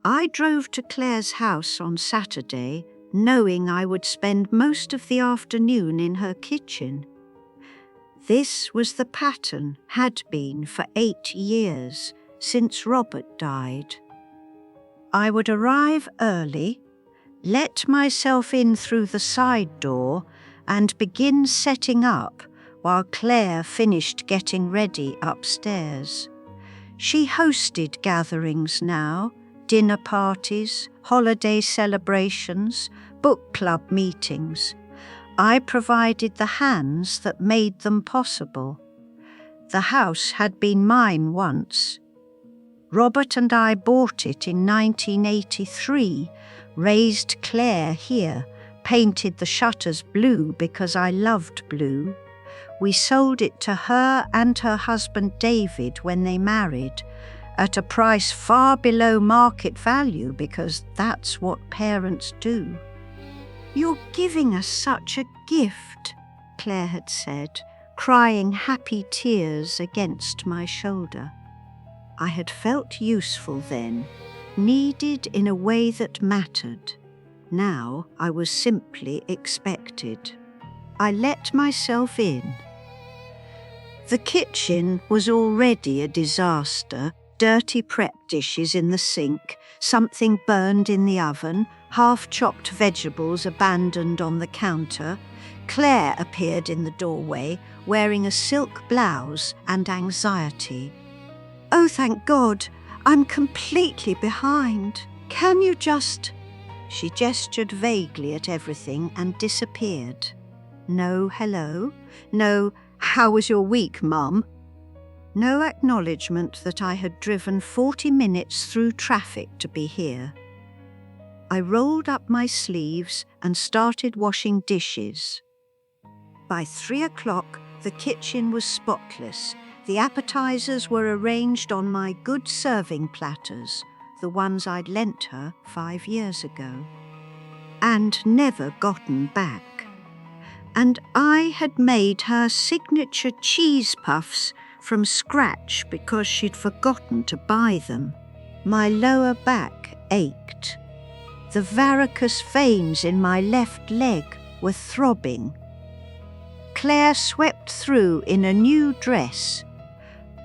I drove to Claire's house on Saturday, knowing I would spend most of the afternoon in her kitchen. This was the pattern, had been for 8 years, since Robert died. I would arrive early, let myself in through the side door, and begin setting up while Claire finished getting ready upstairs. She hosted gatherings now, dinner parties, holiday celebrations, book club meetings. I provided the hands that made them possible. The house had been mine once. Robert and I bought it in 1983, raised Claire here, painted the shutters blue because I loved blue. We sold it to her and her husband David when they married, at a price far below market value because that's what parents do. "You're giving us such a gift," Claire had said, crying happy tears against my shoulder. I had felt useful then, needed in a way that mattered. Now I was simply expected. I let myself in. The kitchen was already a disaster. Dirty prep dishes in the sink, something burned in the oven, half-chopped vegetables abandoned on the counter. Claire appeared in the doorway, wearing a silk blouse and anxiety. "Oh, thank God, I'm completely behind. Can you just—" She gestured vaguely at everything and disappeared. No hello, no "How was your week, Mum?" No acknowledgement that I had driven 40 minutes through traffic to be here. I rolled up my sleeves and started washing dishes. By 3 o'clock, the kitchen was spotless. The appetizers were arranged on my good serving platters, the ones I'd lent her 5 years ago, and never gotten back. And I had made her signature cheese puffs from scratch because she'd forgotten to buy them. My lower back ached. The varicose veins in my left leg were throbbing. Claire swept through in a new dress.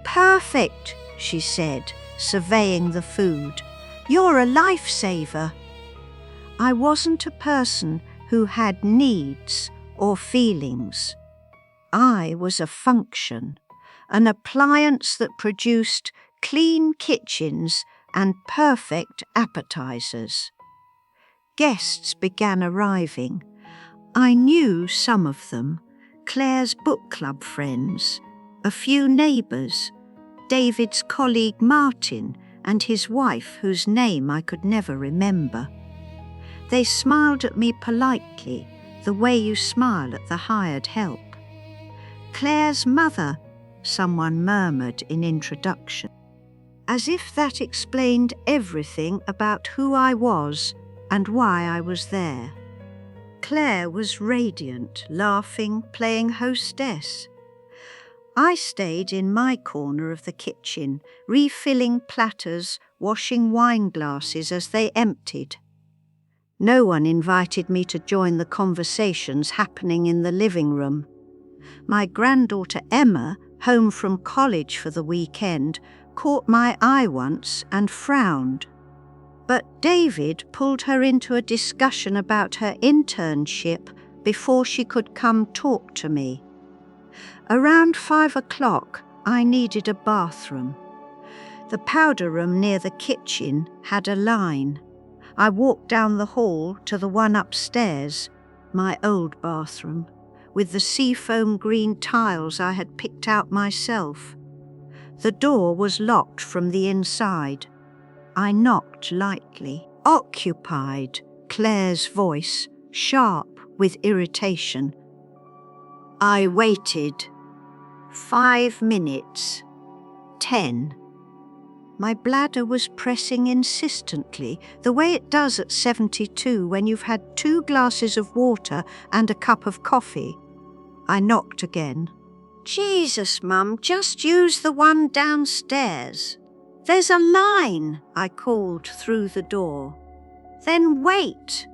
"Perfect," she said, surveying the food. "You're a lifesaver." I wasn't a person who had needs or feelings. I was a function, an appliance that produced clean kitchens and perfect appetizers. Guests began arriving. I knew some of them, Claire's book club friends, a few neighbours, David's colleague Martin and his wife whose name I could never remember. They smiled at me politely, the way you smile at the hired help. "Claire's mother," someone murmured in introduction, as if that explained everything about who I was and why I was there. Claire was radiant, laughing, playing hostess. I stayed in my corner of the kitchen, refilling platters, washing wine glasses as they emptied. No one invited me to join the conversations happening in the living room. My granddaughter Emma, home from college for the weekend, caught my eye once and frowned. But David pulled her into a discussion about her internship before she could come talk to me. Around 5 o'clock, I needed a bathroom. The powder room near the kitchen had a line. I walked down the hall to the one upstairs, my old bathroom, with the seafoam green tiles I had picked out myself. The door was locked from the inside. I knocked lightly. "Occupied," Claire's voice, sharp with irritation. I waited. 5 minutes. 10. My bladder was pressing insistently, the way it does at 72 when you've had 2 glasses of water and a cup of coffee. I knocked again. "Jesus, Mum, just use the one downstairs." "There's a line," I called through the door. "Then wait."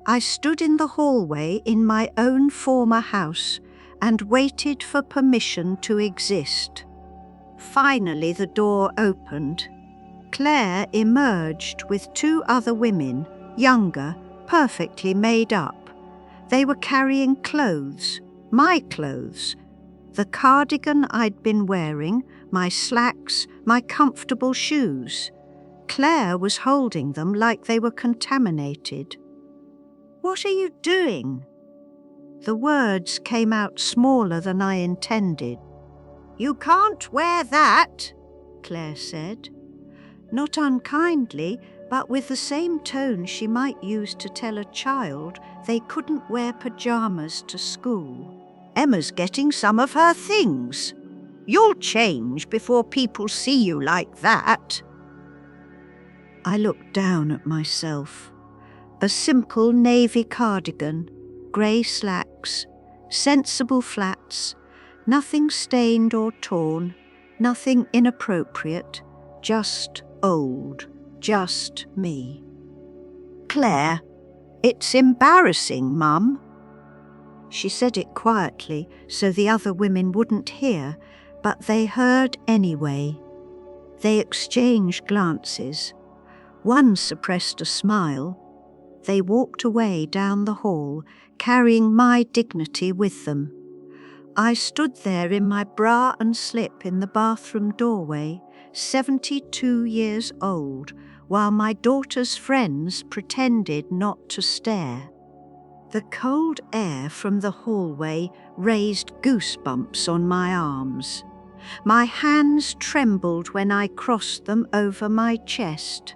I stood in the hallway in my own former house and waited for permission to exist. Finally, the door opened. Claire emerged with 2 other women, younger, perfectly made up. They were carrying clothes, my clothes, the cardigan I'd been wearing, my slacks, my comfortable shoes. Claire was holding them like they were contaminated. "What are you doing?" The words came out smaller than I intended. "You can't wear that," Claire said. Not unkindly, but with the same tone she might use to tell a child they couldn't wear pajamas to school. "Emma's getting some of her things. You'll change before people see you like that." I looked down at myself. A simple navy cardigan, grey slacks, sensible flats, nothing stained or torn, nothing inappropriate, just old, just me. "Claire, it's embarrassing, Mum." She said it quietly so the other women wouldn't hear, but they heard anyway. They exchanged glances. One suppressed a smile. They walked away down the hall, carrying my dignity with them. I stood there in my bra and slip in the bathroom doorway, 72 years old, while my daughter's friends pretended not to stare. The cold air from the hallway raised goosebumps on my arms. My hands trembled when I crossed them over my chest.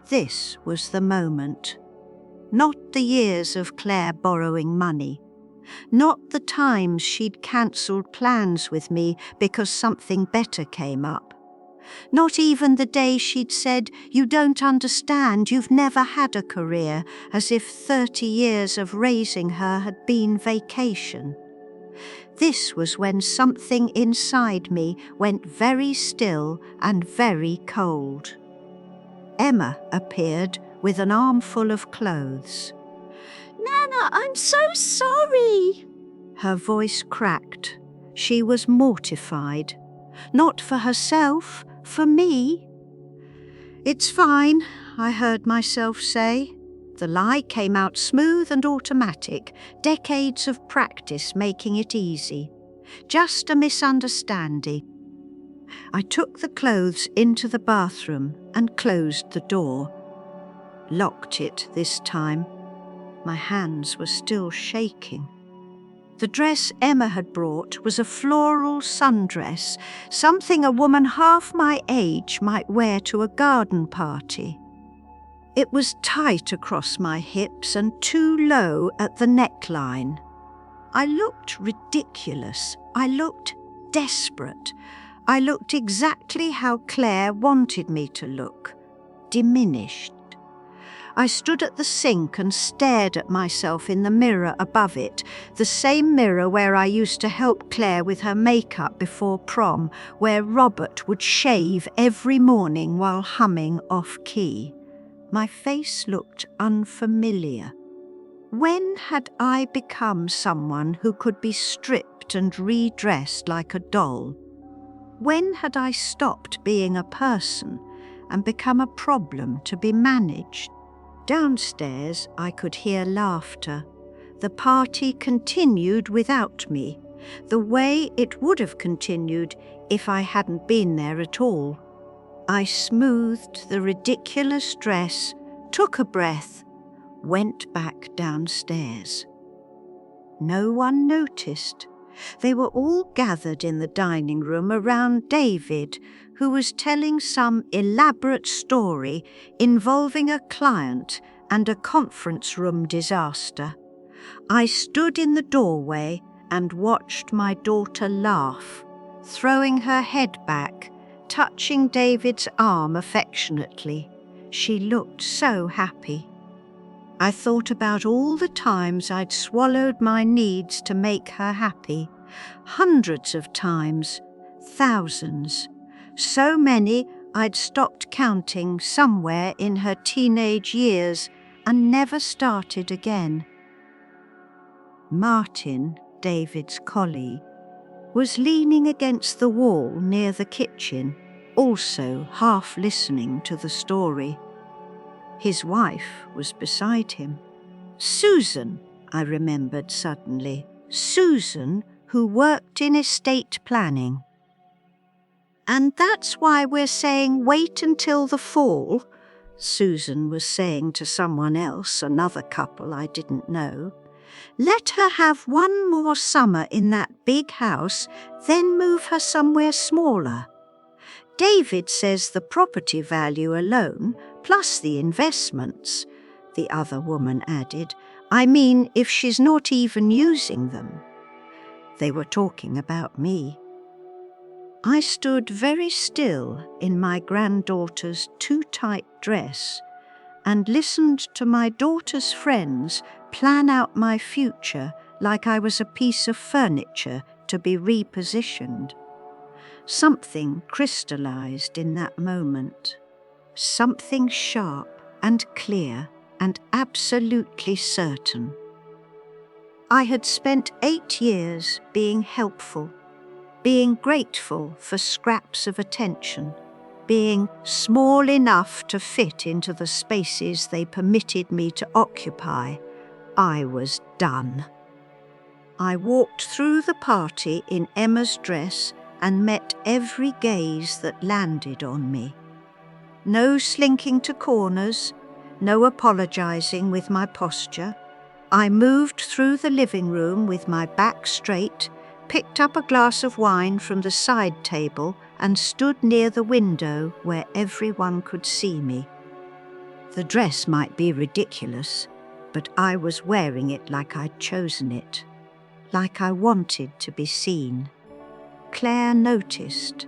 This was the moment. Not the years of Claire borrowing money. Not the times she'd cancelled plans with me because something better came up. Not even the day she'd said, "You don't understand, you've never had a career," as if 30 years of raising her had been vacation. This was when something inside me went very still and very cold. Emma appeared with an armful of clothes. "Nana, I'm so sorry." Her voice cracked. She was mortified. Not for herself, for me. "It's fine," I heard myself say. The lie came out smooth and automatic, decades of practice making it easy. Just a misunderstanding. I took the clothes into the bathroom and closed the door. Locked it this time. My hands were still shaking. The dress Emma had brought was a floral sundress, something a woman half my age might wear to a garden party. It was tight across my hips and too low at the neckline. I looked ridiculous. I looked desperate. I looked exactly how Claire wanted me to look, diminished. I stood at the sink and stared at myself in the mirror above it, the same mirror where I used to help Claire with her makeup before prom, where Robert would shave every morning while humming off-key. My face looked unfamiliar. When had I become someone who could be stripped and redressed like a doll? When had I stopped being a person and become a problem to be managed? Downstairs, I could hear laughter. The party continued without me, the way it would have continued if I hadn't been there at all. I smoothed the ridiculous dress, took a breath, went back downstairs. No one noticed. They were all gathered in the dining room around David, who was telling some elaborate story involving a client and a conference room disaster. I stood in the doorway and watched my daughter laugh, throwing her head back, touching David's arm affectionately. She looked so happy. I thought about all the times I'd swallowed my needs to make her happy. Hundreds of times, thousands. So many I'd stopped counting somewhere in her teenage years and never started again. Martin, David's collie, was leaning against the wall near the kitchen, also half listening to the story. His wife was beside him. Susan, I remembered suddenly. Susan, who worked in estate planning. "And that's why we're saying wait until the fall," Susan was saying to someone else, another couple I didn't know. "Let her have one more summer in that big house, then move her somewhere smaller. David says the property value alone, plus the investments," the other woman added. "I mean, if she's not even using them." They were talking about me. I stood very still in my granddaughter's too-tight dress and listened to my daughter's friends plan out my future like I was a piece of furniture to be repositioned. Something crystallized in that moment. Something sharp and clear and absolutely certain. I had spent 8 years being helpful, being grateful for scraps of attention, being small enough to fit into the spaces they permitted me to occupy. I was done. I walked through the party in Emma's dress and met every gaze that landed on me. No slinking to corners, no apologizing with my posture. I moved through the living room with my back straight, picked up a glass of wine from the side table and stood near the window where everyone could see me. The dress might be ridiculous, but I was wearing it like I'd chosen it, like I wanted to be seen. Claire noticed.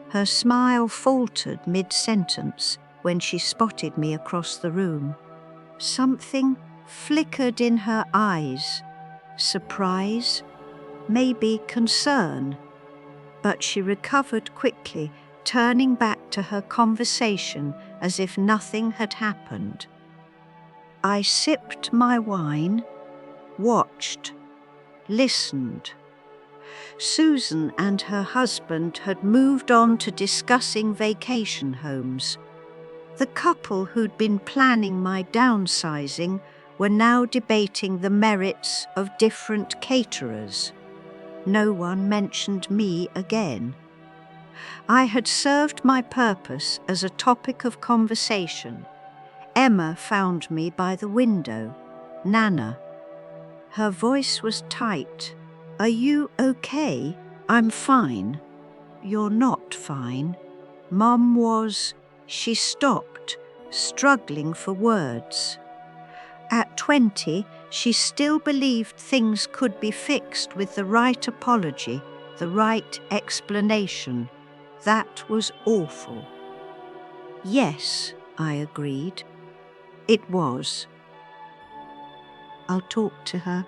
Her smile faltered mid-sentence when she spotted me across the room. Something flickered in her eyes. Surprise, maybe concern. But she recovered quickly, turning back to her conversation as if nothing had happened. I sipped my wine, watched, listened. Susan and her husband had moved on to discussing vacation homes. The couple who'd been planning my downsizing were now debating the merits of different caterers. No one mentioned me again. I had served my purpose as a topic of conversation. Emma found me by the window, Nana. Her voice was tight. "Are you okay?" "I'm fine." "You're not fine." Mom was... She stopped, struggling for words. At 20, she still believed things could be fixed with the right apology, the right explanation. That was awful. "Yes," I agreed. It was. "I'll talk to her."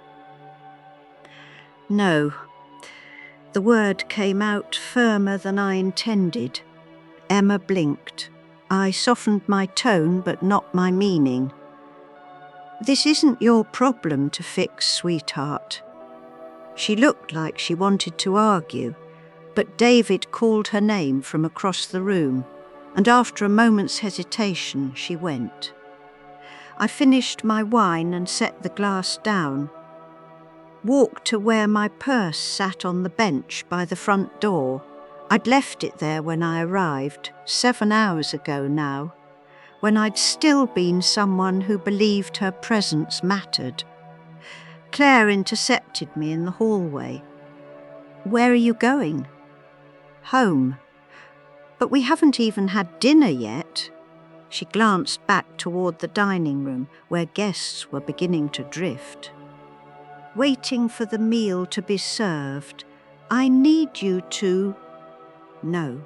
No. The word came out firmer than I intended. Emma blinked. I softened my tone, but not my meaning. "This isn't your problem to fix, sweetheart." She looked like she wanted to argue, but David called her name from across the room, and after a moment's hesitation, she went. I finished my wine and set the glass down. Walked to where my purse sat on the bench by the front door. I'd left it there when I arrived, 7 hours ago now, when I'd still been someone who believed her presence mattered. Claire intercepted me in the hallway. "Where are you going?" "Home." "But we haven't even had dinner yet." She glanced back toward the dining room, where guests were beginning to drift. "Waiting for the meal to be served. I need you to..." "No."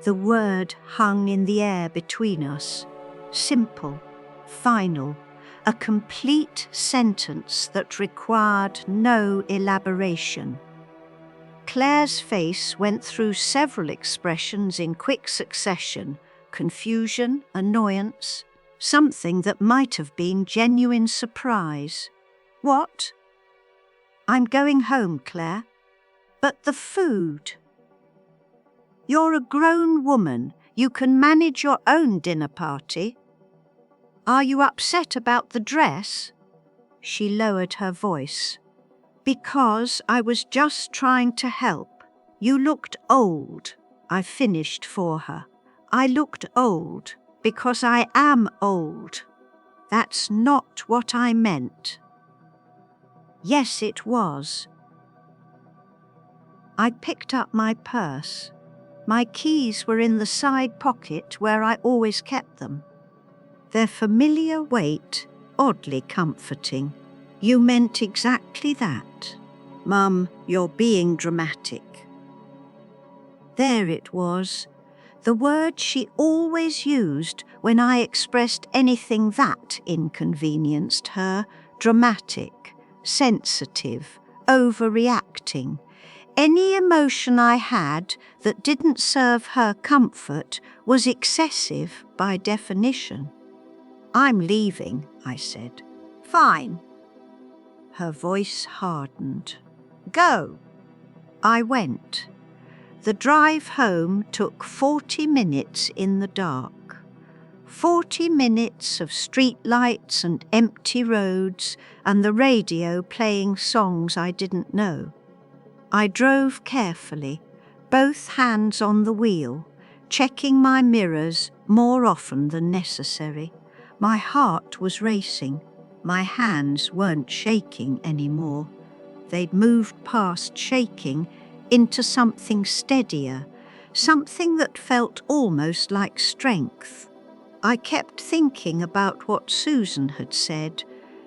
The word hung in the air between us, simple, final, a complete sentence that required no elaboration. Claire's face went through several expressions in quick succession: confusion, annoyance, something that might have been genuine surprise. What? I'm going home, Claire. But the food. You're a grown woman. You can manage your own dinner party. Are you upset about the dress? She lowered her voice. Because I was just trying to help. You looked old. I finished for her. I looked old because I am old. That's not what I meant. Yes, it was. I picked up my purse. My keys were in the side pocket where I always kept them. Their familiar weight, oddly comforting. You meant exactly that. Mum, you're being dramatic. There it was, the word she always used when I expressed anything that inconvenienced her: dramatic, sensitive, overreacting. Any emotion I had that didn't serve her comfort was excessive by definition. I'm leaving, I said. Fine. Her voice hardened. Go. I went. The drive home took 40 minutes in the dark. 40 minutes of street lights and empty roads and the radio playing songs I didn't know. I drove carefully, both hands on the wheel, checking my mirrors more often than necessary. My heart was racing. My hands weren't shaking anymore. They'd moved past shaking into something steadier, something that felt almost like strength. I kept thinking about what Susan had said.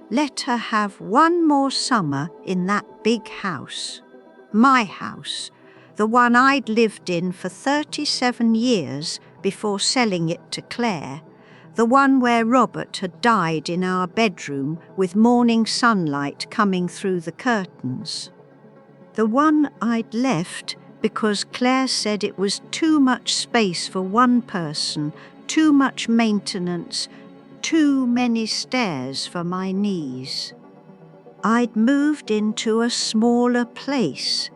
Let her have one more summer in that big house. My house, the one I'd lived in for 37 years before selling it to Claire, the one where Robert had died in our bedroom with morning sunlight coming through the curtains. The one I'd left because Claire said it was too much space for one person, too much maintenance, too many stairs for my knees. I'd moved into a smaller place,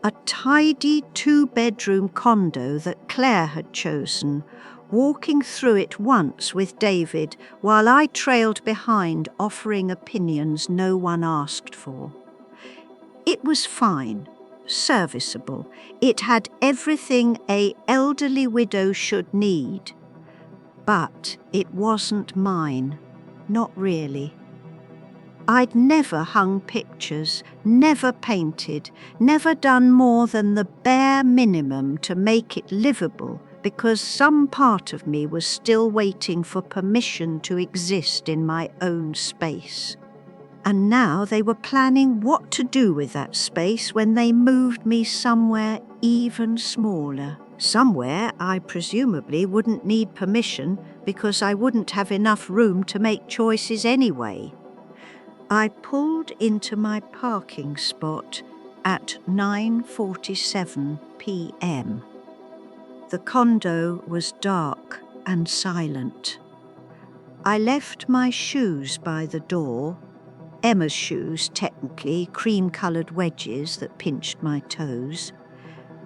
a tidy 2-bedroom condo that Claire had chosen, walking through it once with David while I trailed behind offering opinions no one asked for. It was fine, serviceable. It had everything an elderly widow should need. But it wasn't mine, not really. I'd never hung pictures, never painted, never done more than the bare minimum to make it livable because some part of me was still waiting for permission to exist in my own space. And now they were planning what to do with that space when they moved me somewhere even smaller. Somewhere I presumably wouldn't need permission because I wouldn't have enough room to make choices anyway. I pulled into my parking spot at 9:47 p.m. The condo was dark and silent. I left my shoes by the door, Emma's shoes, technically, cream-coloured wedges that pinched my toes,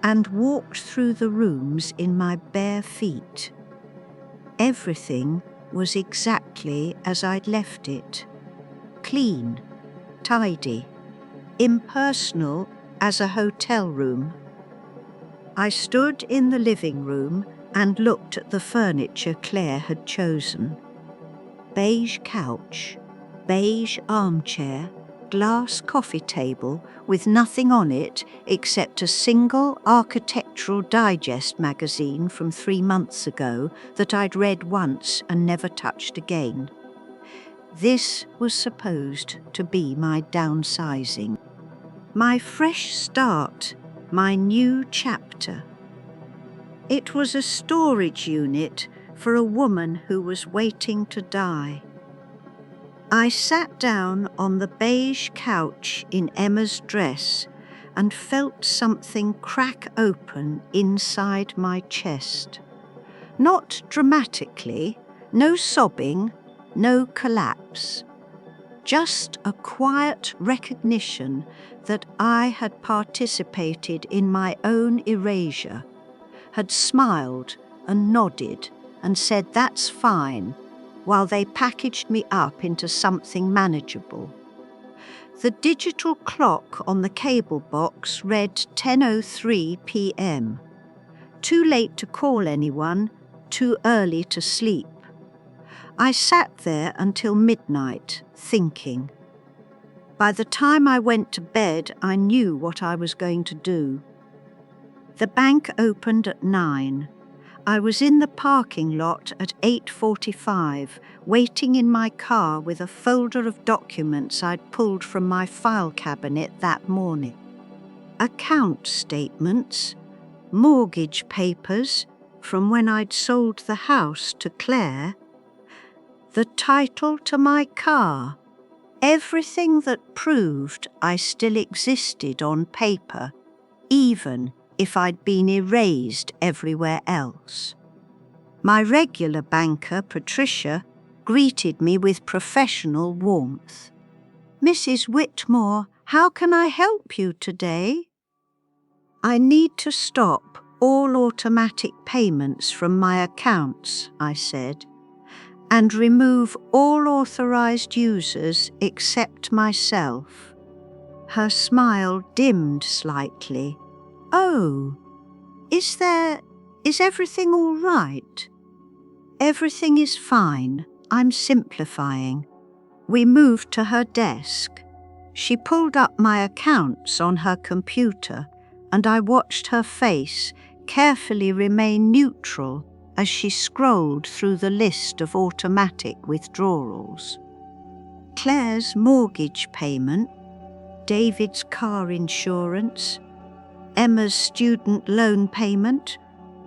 and walked through the rooms in my bare feet. Everything was exactly as I'd left it. Clean, tidy, impersonal as a hotel room. I stood in the living room and looked at the furniture Claire had chosen. Beige couch, beige armchair, glass coffee table with nothing on it except a single Architectural Digest magazine from 3 months ago that I'd read once and never touched again. This was supposed to be my downsizing. My fresh start, my new chapter. It was a storage unit for a woman who was waiting to die. I sat down on the beige couch in Emma's dress and felt something crack open inside my chest. Not dramatically, no sobbing, no collapse. Just a quiet recognition that I had participated in my own erasure, had smiled and nodded and said that's fine, while they packaged me up into something manageable. The digital clock on the cable box read 10:03 p.m. Too late to call anyone, too early to sleep. I sat there until midnight, thinking. By the time I went to bed, I knew what I was going to do. The bank opened at 9. I was in the parking lot at 8:45, waiting in my car with a folder of documents I'd pulled from my file cabinet that morning. Account statements, mortgage papers from when I'd sold the house to Claire, the title to my car, everything that proved I still existed on paper, even if I'd been erased everywhere else. My regular banker, Patricia, greeted me with professional warmth. "Mrs. Whitmore, how can I help you today?" "I need to stop all automatic payments from my accounts," I said, "and remove all authorized users except myself." Her smile dimmed slightly. "Oh, is everything all right?" "Everything is fine. I'm simplifying." We moved to her desk. She pulled up my accounts on her computer, and I watched her face carefully remain neutral as she scrolled through the list of automatic withdrawals. Claire's mortgage payment, David's car insurance, Emma's student loan payment,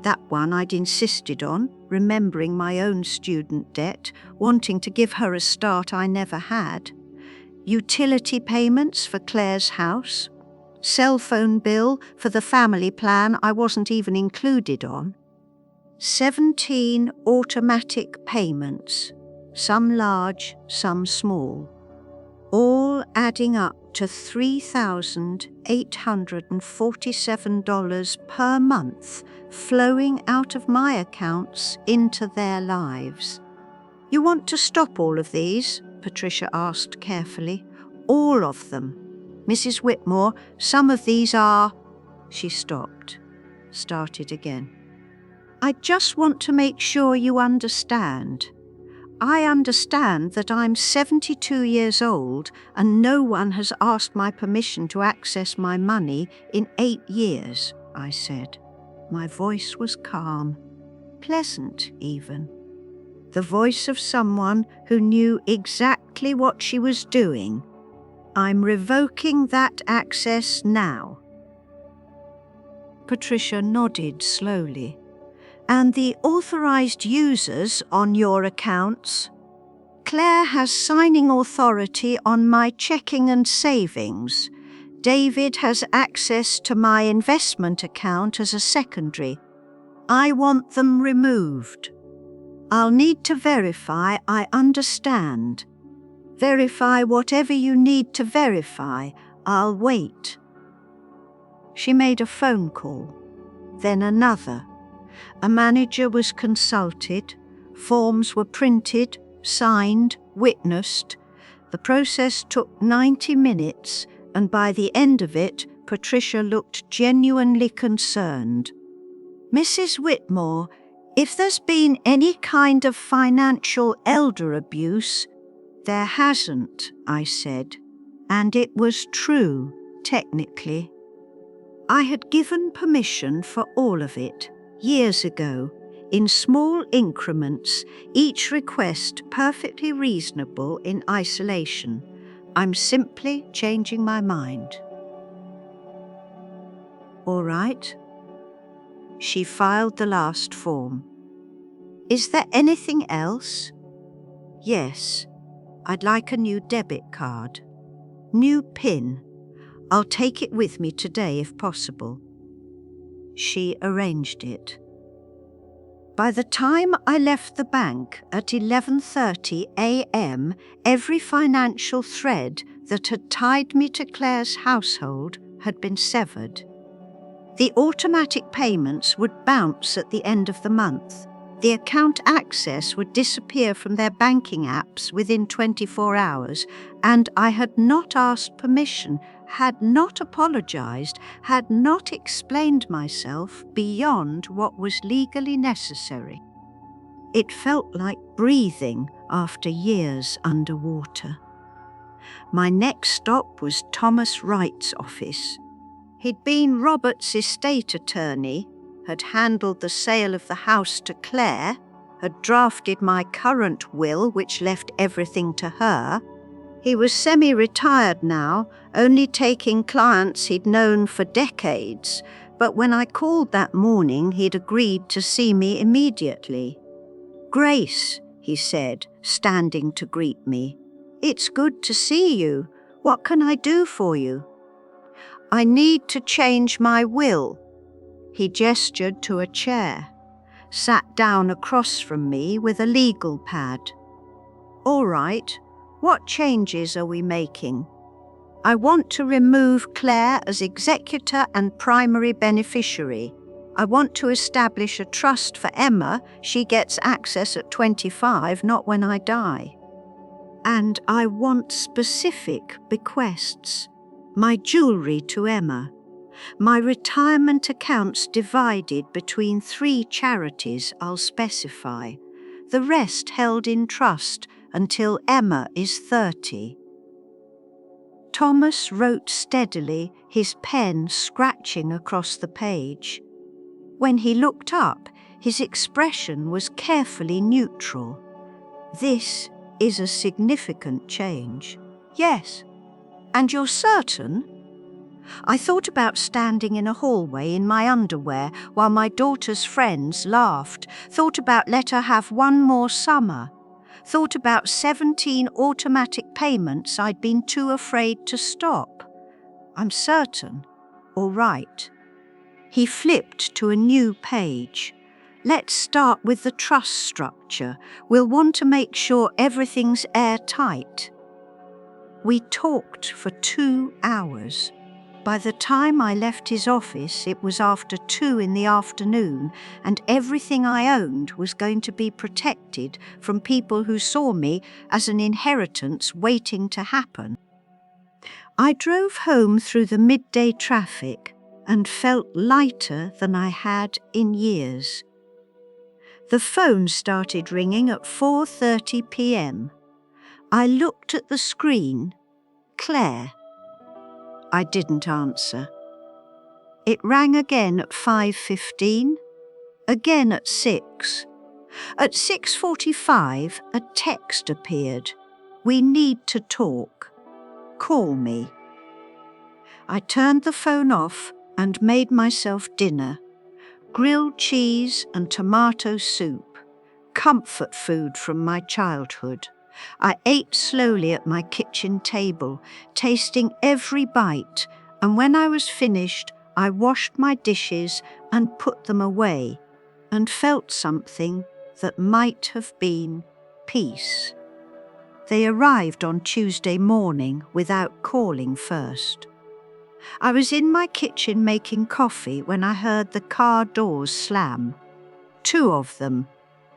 that one I'd insisted on, remembering my own student debt, wanting to give her a start I never had, utility payments for Claire's house, cell phone bill for the family plan I wasn't even included on. 17 automatic payments, some large, some small, all adding up to $3,847 per month flowing out of my accounts into their lives. "You want to stop all of these?" Patricia asked carefully. "All of them. Mrs. Whitmore, some of these are—" She stopped, started again. "I just want to make sure you understand. I understand that I'm 72 years old and no one has asked my permission to access my money in 8 years, I said. My voice was calm, pleasant even. The voice of someone who knew exactly what she was doing. I'm revoking that access now. Patricia nodded slowly. "And the authorized users on your accounts? Claire has signing authority on my checking and savings. David has access to my investment account as a secondary. I want them removed. I'll need to verify I understand. Verify whatever you need to verify. I'll wait." She made a phone call, then another. A manager was consulted, forms were printed, signed, witnessed. The process took 90 minutes, and by the end of it, Patricia looked genuinely concerned. "Mrs. Whitmore, if there's been any kind of financial elder abuse—" "There hasn't," I said, and it was true, technically. I had given permission for all of it, years ago, in small increments, each request perfectly reasonable in isolation. I'm simply changing my mind. "All right." She filed the last form. "Is there anything else?" "Yes. I'd like a new debit card. New PIN. I'll take it with me today if possible." She arranged it. By the time I left the bank at 11:30 a.m., every financial thread that had tied me to Claire's household had been severed. The automatic payments would bounce at the end of the month. The account access would disappear from their banking apps within 24 hours, and I had not asked permission, had not apologized, had not explained myself beyond what was legally necessary. It felt like breathing after years underwater. My next stop was Thomas Wright's office. He'd been Robert's estate attorney, had handled the sale of the house to Claire, had drafted my current will, which left everything to her. He was semi-retired now, only taking clients he'd known for decades, but when I called that morning, he'd agreed to see me immediately. "Grace," he said, standing to greet me, "it's good to see you. What can I do for you?" "I need to change my will." He gestured to a chair, sat down across from me with a legal pad. "All right, what changes are we making?" "I want to remove Claire as executor and primary beneficiary. I want to establish a trust for Emma. She gets access at 25, not when I die. And I want specific bequests. My jewellery to Emma. My retirement accounts divided between 3 charities I'll specify. The rest held in trust until Emma is 30. Thomas wrote steadily, his pen scratching across the page. When he looked up, his expression was carefully neutral. "This is a significant change." "Yes. And you're certain?" I thought about standing in a hallway in my underwear while my daughter's friends laughed, thought about let her have one more summer, thought about 17 automatic payments I'd been too afraid to stop. "I'm certain." "All right." He flipped to a new page. "Let's start with the trust structure. We'll want to make sure everything's airtight." We talked for 2 hours. By the time I left his office, it was after 2 in the afternoon, and everything I owned was going to be protected from people who saw me as an inheritance waiting to happen. I drove home through the midday traffic and felt lighter than I had in years. The phone started ringing at 4:30 p.m. I looked at the screen. Claire. I didn't answer. It rang again at 5:15, again at 6. At 6:45, a text appeared. "We need to talk. Call me." I turned the phone off and made myself dinner. Grilled cheese and tomato soup, comfort food from my childhood. I ate slowly at my kitchen table, tasting every bite, and when I was finished, I washed my dishes and put them away, and felt something that might have been peace. They arrived on Tuesday morning without calling first. I was in my kitchen making coffee when I heard the car doors slam. 2 of them,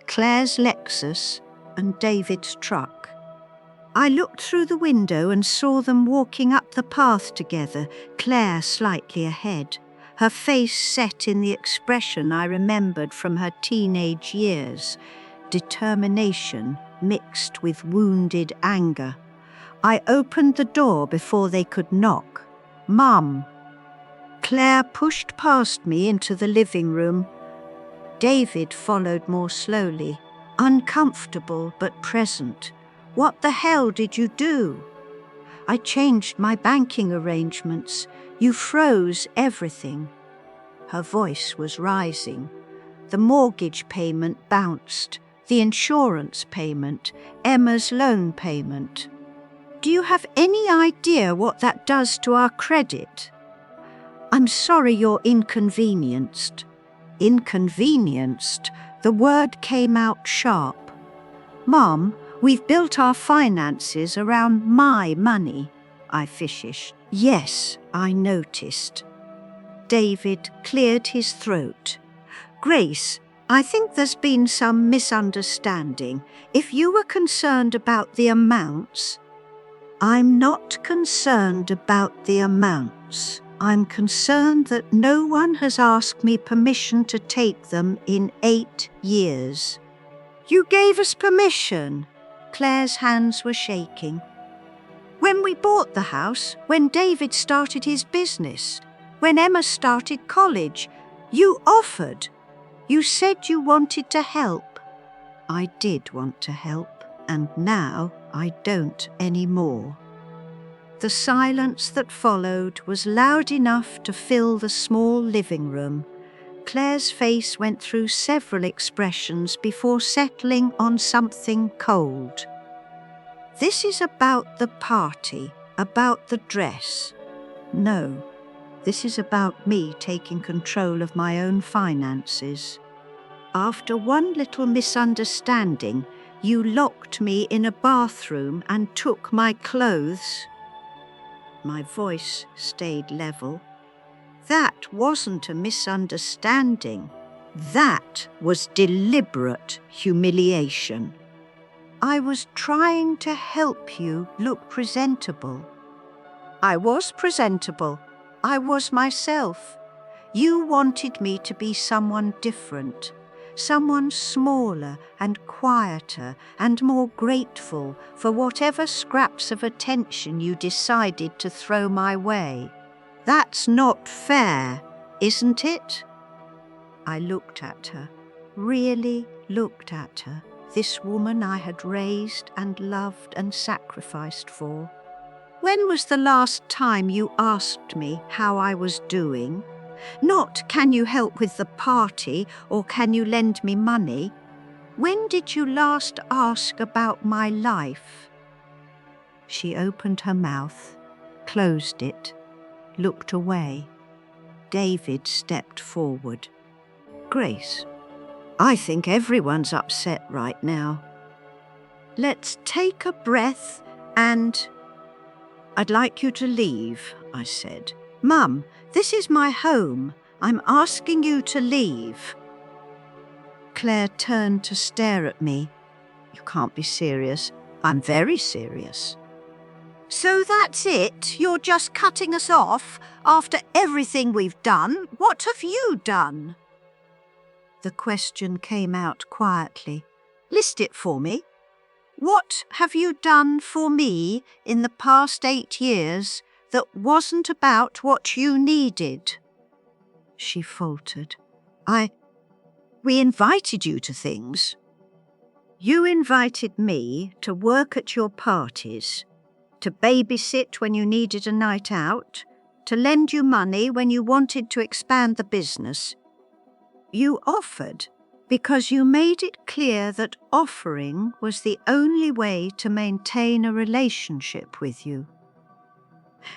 Claire's Lexus and David's truck. I looked through the window and saw them walking up the path together, Claire slightly ahead, her face set in the expression I remembered from her teenage years, determination mixed with wounded anger. I opened the door before they could knock. "Mum." Claire pushed past me into the living room. David followed more slowly, uncomfortable but present. "What the hell did you do?" "I changed my banking arrangements. You froze everything." Her voice was rising. The mortgage payment bounced, the insurance payment, Emma's loan payment. Do you have any idea what that does to our credit? I'm sorry you're inconvenienced. Inconvenienced? The word came out sharp. Mom, we've built our finances around my money, I fished. Yes, I noticed. David cleared his throat. Grace, I think there's been some misunderstanding. If you were concerned about the amounts, I'm not concerned about the amounts. I'm concerned that no one has asked me permission to take them in 8 years. You gave us permission. Claire's hands were shaking. When we bought the house, when David started his business, when Emma started college, you offered. You said you wanted to help. I did want to help, and now I don't anymore. The silence that followed was loud enough to fill the small living room. Claire's face went through several expressions before settling on something cold. This is about the party, about the dress. No, this is about me taking control of my own finances. After one little misunderstanding, you locked me in a bathroom and took my clothes. My voice stayed level. That wasn't a misunderstanding. That was deliberate humiliation. I was trying to help you look presentable. I was presentable. I was myself. You wanted me to be someone different, someone smaller and quieter and more grateful for whatever scraps of attention you decided to throw my way. That's not fair, isn't it? I looked at her, really looked at her, this woman I had raised and loved and sacrificed for. When was the last time you asked me how I was doing? Not, can you help with the party or can you lend me money? When did you last ask about my life? She opened her mouth, closed it, looked away. David stepped forward. Grace, I think everyone's upset right now. Let's take a breath and... I'd like you to leave, I said. Mum, this is my home. I'm asking you to leave. Claire turned to stare at me. You can't be serious. I'm very serious. So that's it? You're just cutting us off after everything we've done? What have you done? The question came out quietly. List it for me. What have you done for me in the past 8 years that wasn't about what you needed? She faltered. We invited you to things. You invited me to work at your parties, to babysit when you needed a night out, to lend you money when you wanted to expand the business. You offered because you made it clear that offering was the only way to maintain a relationship with you.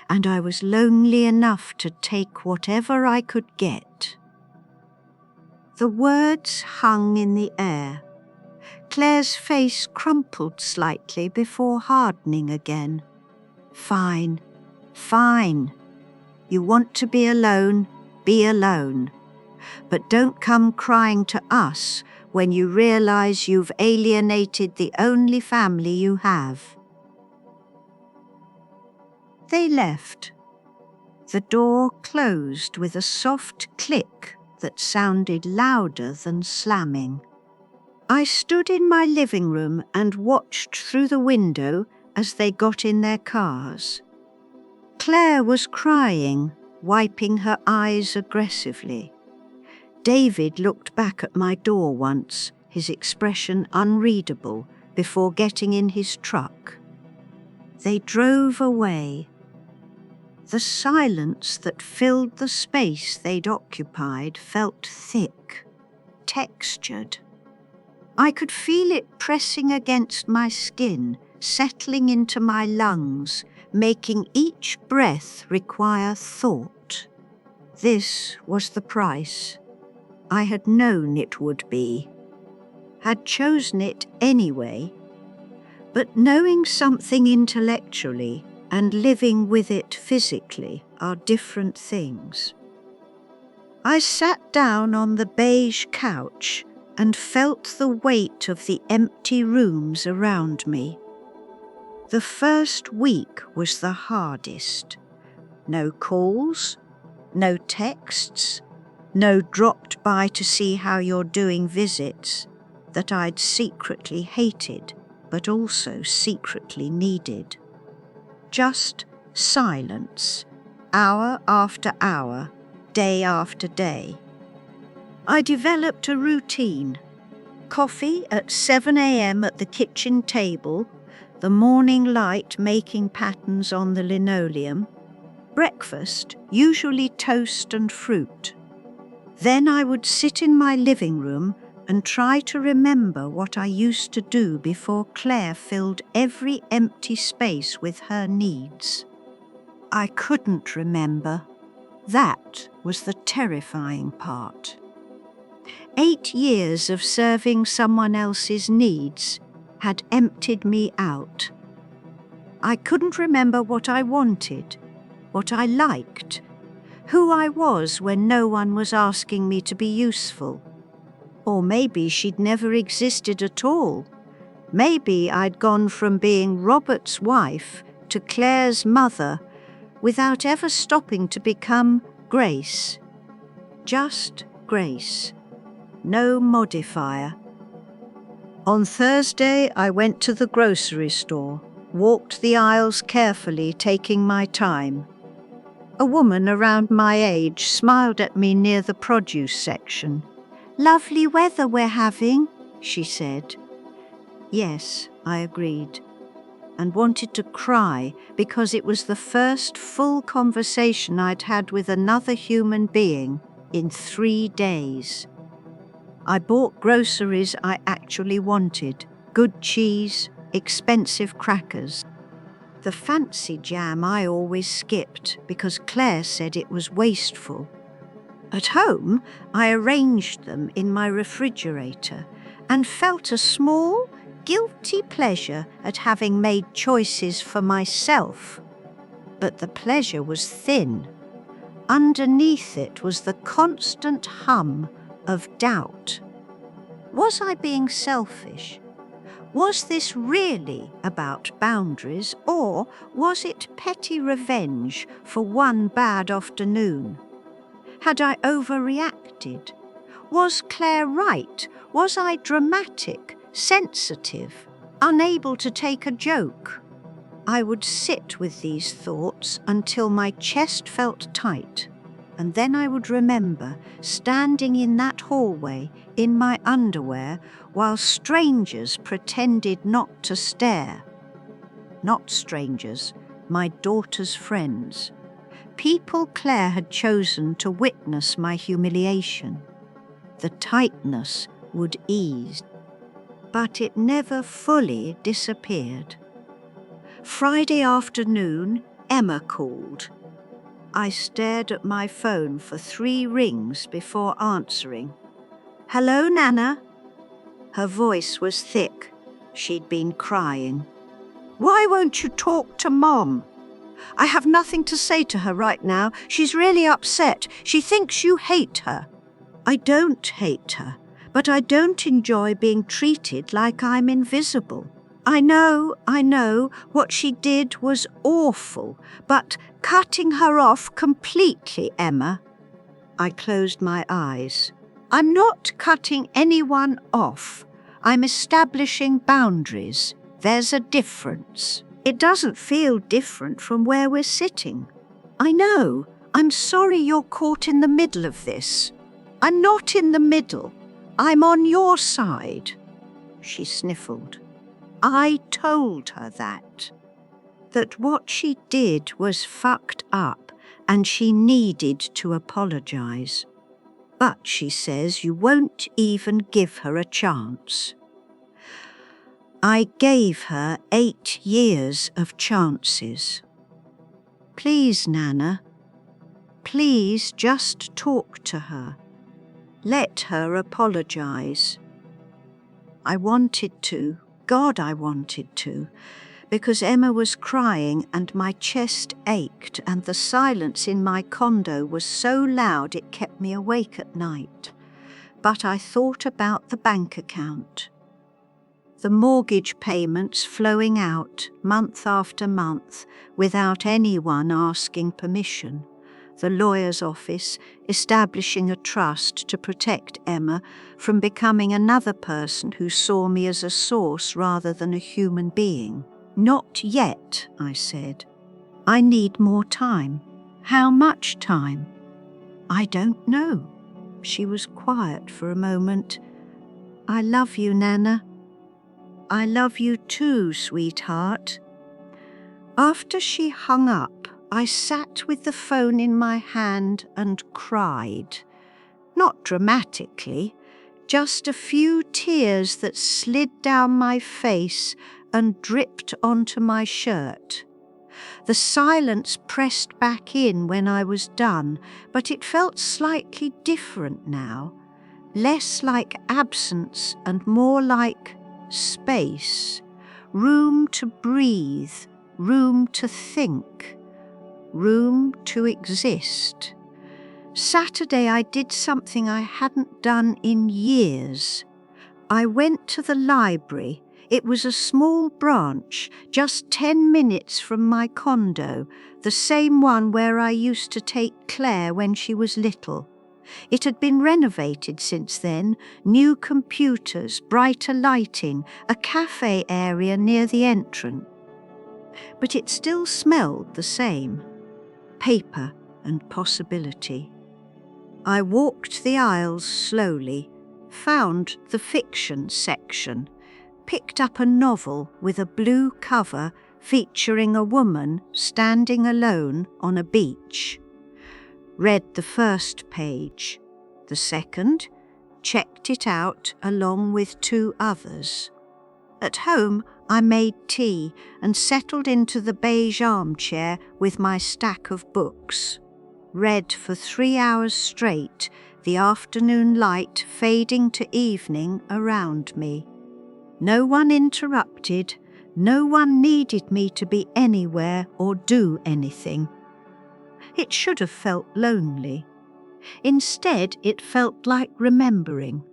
And I was lonely enough to take whatever I could get. The words hung in the air. Claire's face crumpled slightly before hardening again. Fine, fine. You want to be alone, be alone. But don't come crying to us when you realize you've alienated the only family you have. They left. The door closed with a soft click that sounded louder than slamming. I stood in my living room and watched through the window as they got in their cars. Claire was crying, wiping her eyes aggressively. David looked back at my door once, his expression unreadable, before getting in his truck. They drove away. The silence that filled the space they'd occupied felt thick, textured. I could feel it pressing against my skin, settling into my lungs, making each breath require thought. This was the price. I had known it would be, had chosen it anyway. But knowing something intellectually and living with it physically are different things. I sat down on the beige couch and felt the weight of the empty rooms around me. The first week was the hardest. No calls, no texts, no dropped by to see how you're doing visits that I'd secretly hated but also secretly needed. Just silence, hour after hour, day after day. I developed a routine. Coffee at 7 a.m. at the kitchen table, the morning light making patterns on the linoleum. Breakfast, usually toast and fruit. Then I would sit in my living room and try to remember what I used to do before Claire filled every empty space with her needs. I couldn't remember. That was the terrifying part. 8 years of serving someone else's needs had emptied me out. I couldn't remember what I wanted, what I liked, who I was when no one was asking me to be useful. Or maybe she'd never existed at all. Maybe I'd gone from being Robert's wife to Claire's mother without ever stopping to become Grace. Just Grace. No modifier. On Thursday, I went to the grocery store, walked the aisles carefully, taking my time. A woman around my age smiled at me near the produce section. "Lovely weather we're having," she said. Yes, I agreed, and wanted to cry because it was the first full conversation I'd had with another human being in 3 days. I bought groceries I actually wanted: good cheese, expensive crackers. The fancy jam I always skipped because Claire said it was wasteful. At home, I arranged them in my refrigerator and felt a small, guilty pleasure at having made choices for myself. But the pleasure was thin. Underneath it was the constant hum of doubt. Was I being selfish? Was this really about boundaries, or was it petty revenge for one bad afternoon? Had I overreacted? Was Claire right? Was I dramatic, sensitive, unable to take a joke? I would sit with these thoughts until my chest felt tight, and then I would remember standing in that hallway in my underwear while strangers pretended not to stare. Not strangers, my daughter's friends. People Claire had chosen to witness my humiliation. The tightness would ease, but it never fully disappeared. Friday afternoon, Emma called. I stared at my phone for 3 rings before answering. "Hello, Nana?" Her voice was thick. She'd been crying. "Why won't you talk to Mom? I have nothing to say to her right now. She's really upset. She thinks you hate her." "I don't hate her, but I don't enjoy being treated like I'm invisible. I know, what she did was awful, but cutting her off completely, Emma." I closed my eyes. "I'm not cutting anyone off. I'm establishing boundaries. There's a difference. It doesn't feel different from where we're sitting. I know. I'm sorry you're caught in the middle of this." "I'm not in the middle. I'm on your side." She sniffled. I told her that what she did was fucked up and she needed to apologize. But she says you won't even give her a chance. I gave her 8 years of chances. Please, Nana, please just talk to her. Let her apologize. I wanted to, God, I wanted to, because Emma was crying and my chest ached and the silence in my condo was so loud it kept me awake at night. But I thought about the bank account. The mortgage payments flowing out month after month without anyone asking permission. The lawyer's office establishing a trust to protect Emma from becoming another person who saw me as a source rather than a human being. Not yet, I said. I need more time. How much time? I don't know. She was quiet for a moment. I love you, Nana. I love you too, sweetheart. After she hung up, I sat with the phone in my hand and cried. Not dramatically, just a few tears that slid down my face and dripped onto my shirt. The silence pressed back in when I was done, but it felt slightly different now, less like absence and more like space, room to breathe, room to think, room to exist. Saturday I did something I hadn't done in years. I went to the library. It was a small branch, just 10 minutes from my condo, the same one where I used to take Claire when she was little. It had been renovated since then, new computers, brighter lighting, a cafe area near the entrance. But it still smelled the same, paper and possibility. I walked the aisles slowly, found the fiction section, picked up a novel with a blue cover featuring a woman standing alone on a beach. Read the first page, the second, checked it out along with 2 others. At home, I made tea and settled into the beige armchair with my stack of books. Read for 3 hours straight, the afternoon light fading to evening around me. No one interrupted, no one needed me to be anywhere or do anything. It should have felt lonely. Instead, it felt like remembering,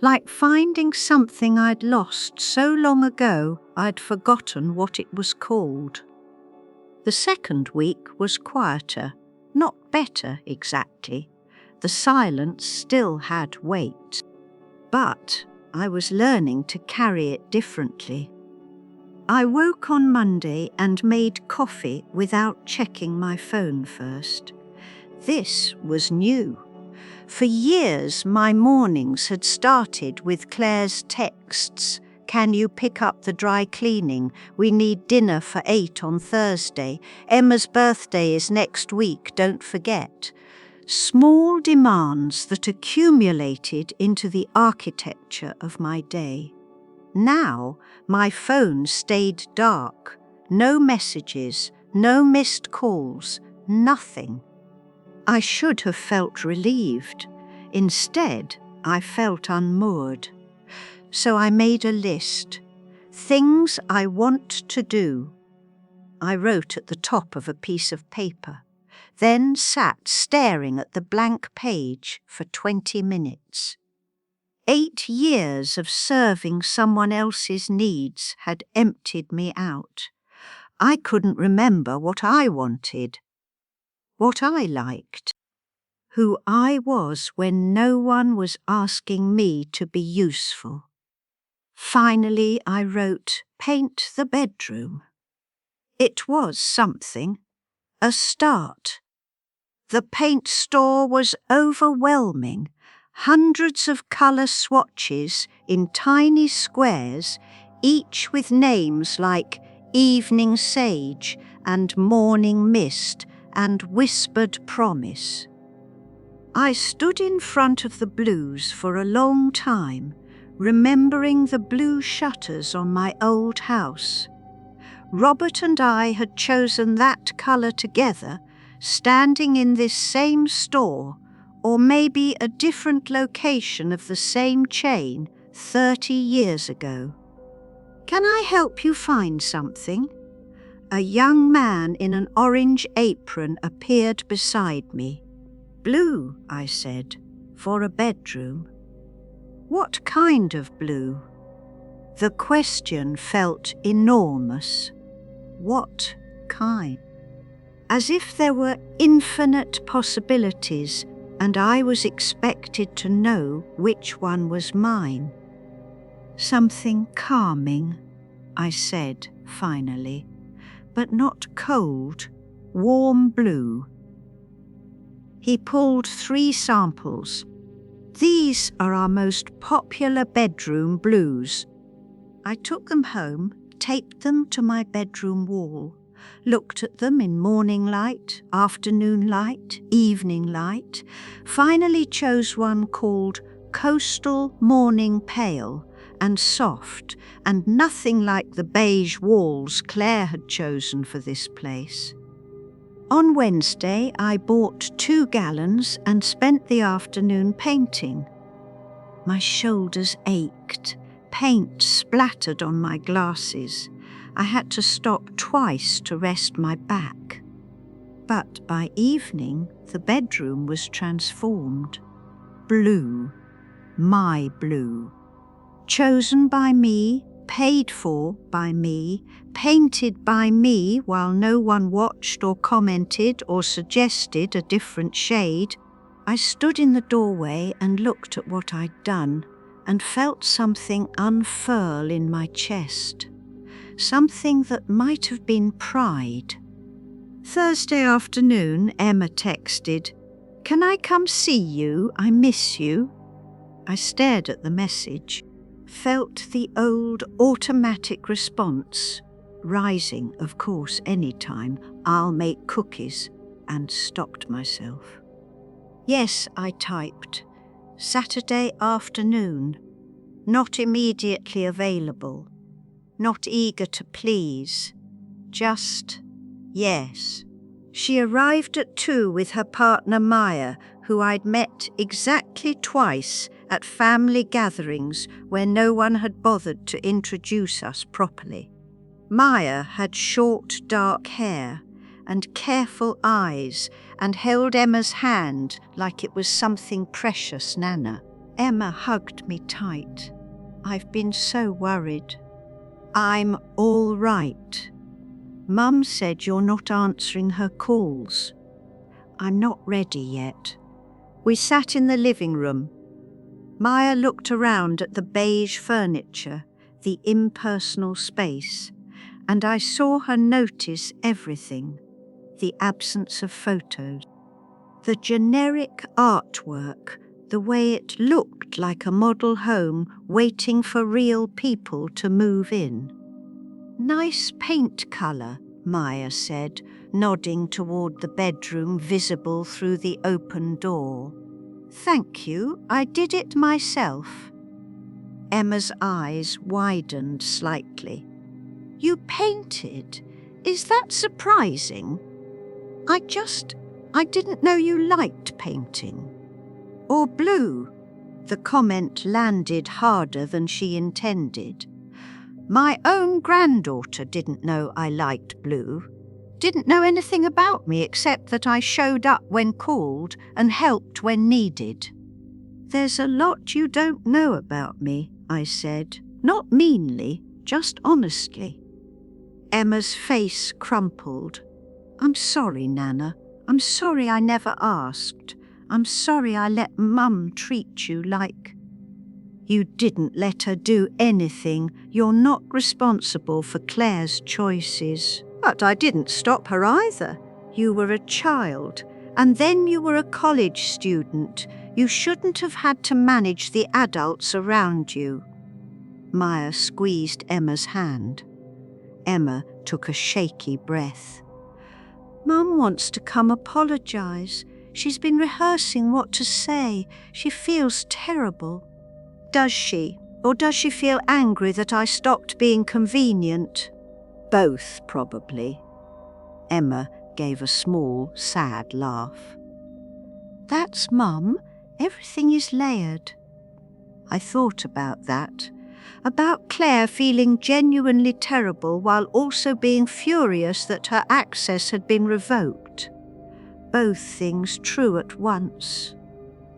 like finding something I'd lost so long ago I'd forgotten what it was called. The second week was quieter, not better exactly. The silence still had weight. But I was learning to carry it differently. I woke on Monday and made coffee without checking my phone first. This was new. For years, my mornings had started with Claire's texts. Can you pick up the dry cleaning? We need dinner for 8 on Thursday. Emma's birthday is next week, don't forget. Small demands that accumulated into the architecture of my day. Now, my phone stayed dark. No messages, no missed calls, nothing. I should have felt relieved. Instead, I felt unmoored. So I made a list. Things I want to do. I wrote at the top of a piece of paper, then sat staring at the blank page for 20 minutes. 8 years of serving someone else's needs had emptied me out. I couldn't remember what I wanted, what I liked, who I was when no one was asking me to be useful. Finally, I wrote, paint the bedroom. It was something, a start. The paint store was overwhelming. Hundreds of colour swatches in tiny squares, each with names like Evening Sage and Morning Mist and Whispered Promise. I stood in front of the blues for a long time, remembering the blue shutters on my old house. Robert and I had chosen that colour together, standing in this same store, or maybe a different location of the same chain 30 years ago. "Can I help you find something?" A young man in an orange apron appeared beside me. "Blue," I said, "for a bedroom." "What kind of blue?" The question felt enormous. What kind? As if there were infinite possibilities and I was expected to know which one was mine. "Something calming," I said finally, "but not cold, warm blue." He pulled 3 samples. "These are our most popular bedroom blues." I took them home, taped them to my bedroom wall, looked at them in morning light, afternoon light, evening light, finally chose one called Coastal Morning Pale and soft, and nothing like the beige walls Claire had chosen for this place. On Wednesday, I bought 2 gallons and spent the afternoon painting. My shoulders ached. Paint splattered on my glasses. I had to stop twice to rest my back. But by evening, the bedroom was transformed. Blue. My blue. Chosen by me, paid for by me, painted by me while no one watched or commented or suggested a different shade. I stood in the doorway and looked at what I'd done and felt something unfurl in my chest. Something that might have been pride. Thursday afternoon, Emma texted, "Can I come see you? I miss you." I stared at the message, felt the old automatic response, rising, of course, any time, "I'll make cookies," and stopped myself. "Yes," I typed. "Saturday afternoon. Not immediately available. Not eager to please. Just yes." She arrived at 2 with her partner Maya, who I'd met exactly twice at family gatherings where no one had bothered to introduce us properly. Maya had short, dark hair and careful eyes and held Emma's hand like it was something precious, Nana. Emma hugged me tight. "I've been so worried." "I'm all right. Mum said you're not answering her calls." "I'm not ready yet." We sat in the living room. Maya looked around at the beige furniture, the impersonal space, and I saw her notice everything. The absence of photos. The generic artwork, the way it looked like a model home waiting for real people to move in. "Nice paint colour," Maya said, nodding toward the bedroom visible through the open door. "Thank you, I did it myself." Emma's eyes widened slightly. "You painted? Is that surprising?" I didn't know you liked painting." "Or blue." The comment landed harder than she intended. My own granddaughter didn't know I liked blue. Didn't know anything about me except that I showed up when called and helped when needed. "There's a lot you don't know about me," I said. Not meanly, just honestly. Emma's face crumpled. "I'm sorry, Nana. I'm sorry I never asked. I'm sorry I let Mum treat you like—" "You didn't let her do anything. You're not responsible for Claire's choices." "But I didn't stop her either. You were a child, and then you were a college student. You shouldn't have had to manage the adults around you." Maya squeezed Emma's hand. Emma took a shaky breath. "Mum wants to come apologise. She's been rehearsing what to say. She feels terrible." "Does she? Or does she feel angry that I stopped being convenient? Both, probably. Emma gave a small, sad laugh. That's Mum. Everything is layered. I thought about that. About Claire feeling genuinely terrible while also being furious that her access had been revoked. Both things true at once.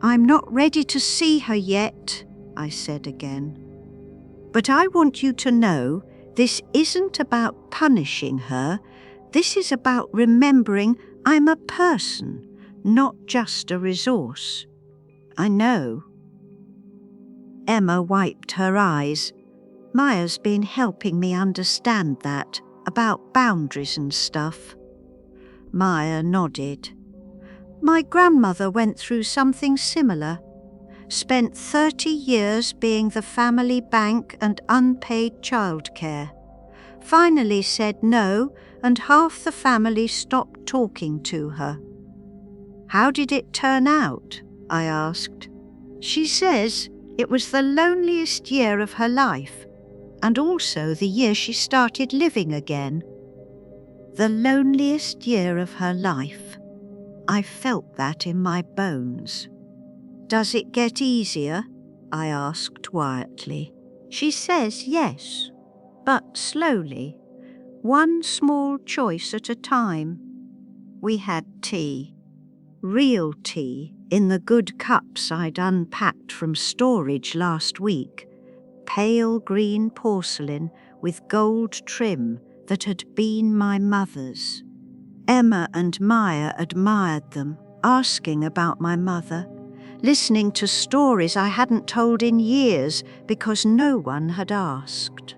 I'm not ready to see her yet, I said again. But I want you to know this isn't about punishing her. This is about remembering I'm a person, not just a resource. I know. Emma wiped her eyes. Maya's been helping me understand that, about boundaries and stuff. Maya nodded. My grandmother went through something similar. Spent 30 years being the family bank and unpaid childcare. Finally said no, and half the family stopped talking to her. How did it turn out? I asked. She says it was the loneliest year of her life, and also the year she started living again. The loneliest year of her life. I felt that in my bones. Does it get easier? I asked quietly. She says yes, but slowly, one small choice at a time. We had tea. Real tea in the good cups I'd unpacked from storage last week. Pale green porcelain with gold trim that had been my mother's. Emma and Maya admired them, asking about my mother, listening to stories I hadn't told in years because no one had asked.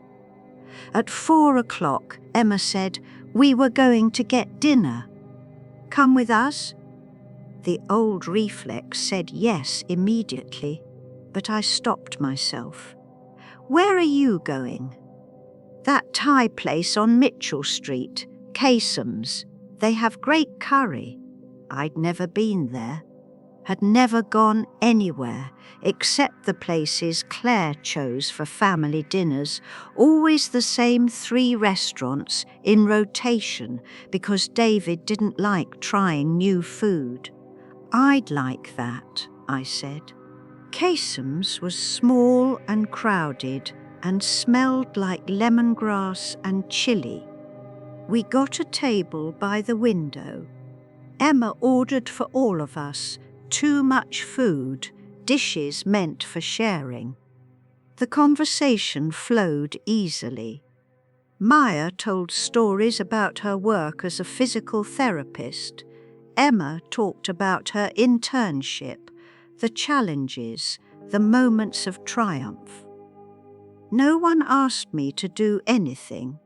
At 4 o'clock, Emma said, we were going to get dinner. Come with us? The old reflex said yes immediately, but I stopped myself. Where are you going? That Thai place on Mitchell Street, Kasem's. They have great curry. I'd never been there. Had never gone anywhere except the places Claire chose for family dinners, always the same 3 restaurants in rotation because David didn't like trying new food. I'd like that, I said. Kasem's was small and crowded and smelled like lemongrass and chili. We got a table by the window. Emma ordered for all of us, too much food, dishes meant for sharing. The conversation flowed easily. Maya told stories about her work as a physical therapist. Emma talked about her internship, the challenges, the moments of triumph. No one asked me to do anything.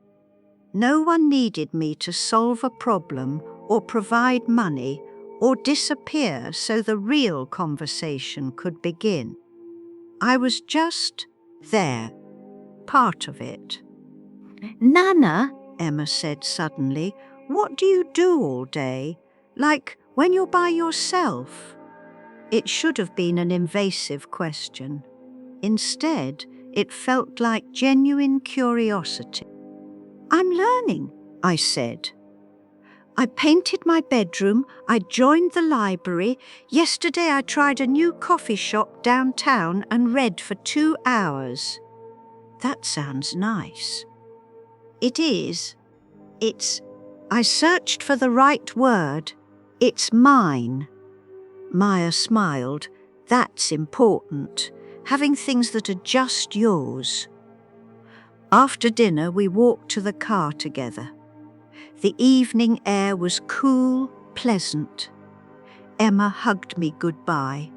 No one needed me to solve a problem or provide money or disappear so the real conversation could begin. I was just there, part of it. Nana, Emma said suddenly, what do you do all day? Like when you're by yourself? It should have been an invasive question. Instead, it felt like genuine curiosity. I'm learning, I said. I painted my bedroom, I joined the library. Yesterday I tried a new coffee shop downtown and read for 2 hours. That sounds nice. It is. I searched for the right word. It's mine. Maya smiled. That's important. Having things that are just yours. After dinner, we walked to the car together. The evening air was cool, pleasant. Emma hugged me goodbye.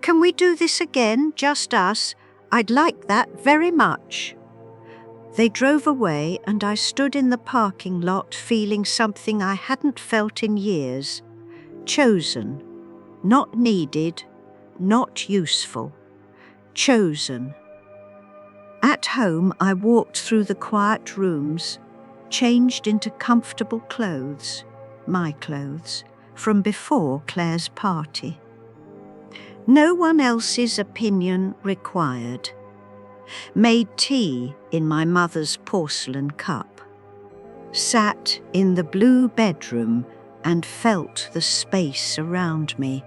Can we do this again, just us? I'd like that very much. They drove away and I stood in the parking lot feeling something I hadn't felt in years. Chosen. Not needed. Not useful. Chosen. At home, I walked through the quiet rooms, changed into comfortable clothes, my clothes, from before Claire's party. No one else's opinion required. made tea in my mother's porcelain cup, sat in the blue bedroom and felt the space around me.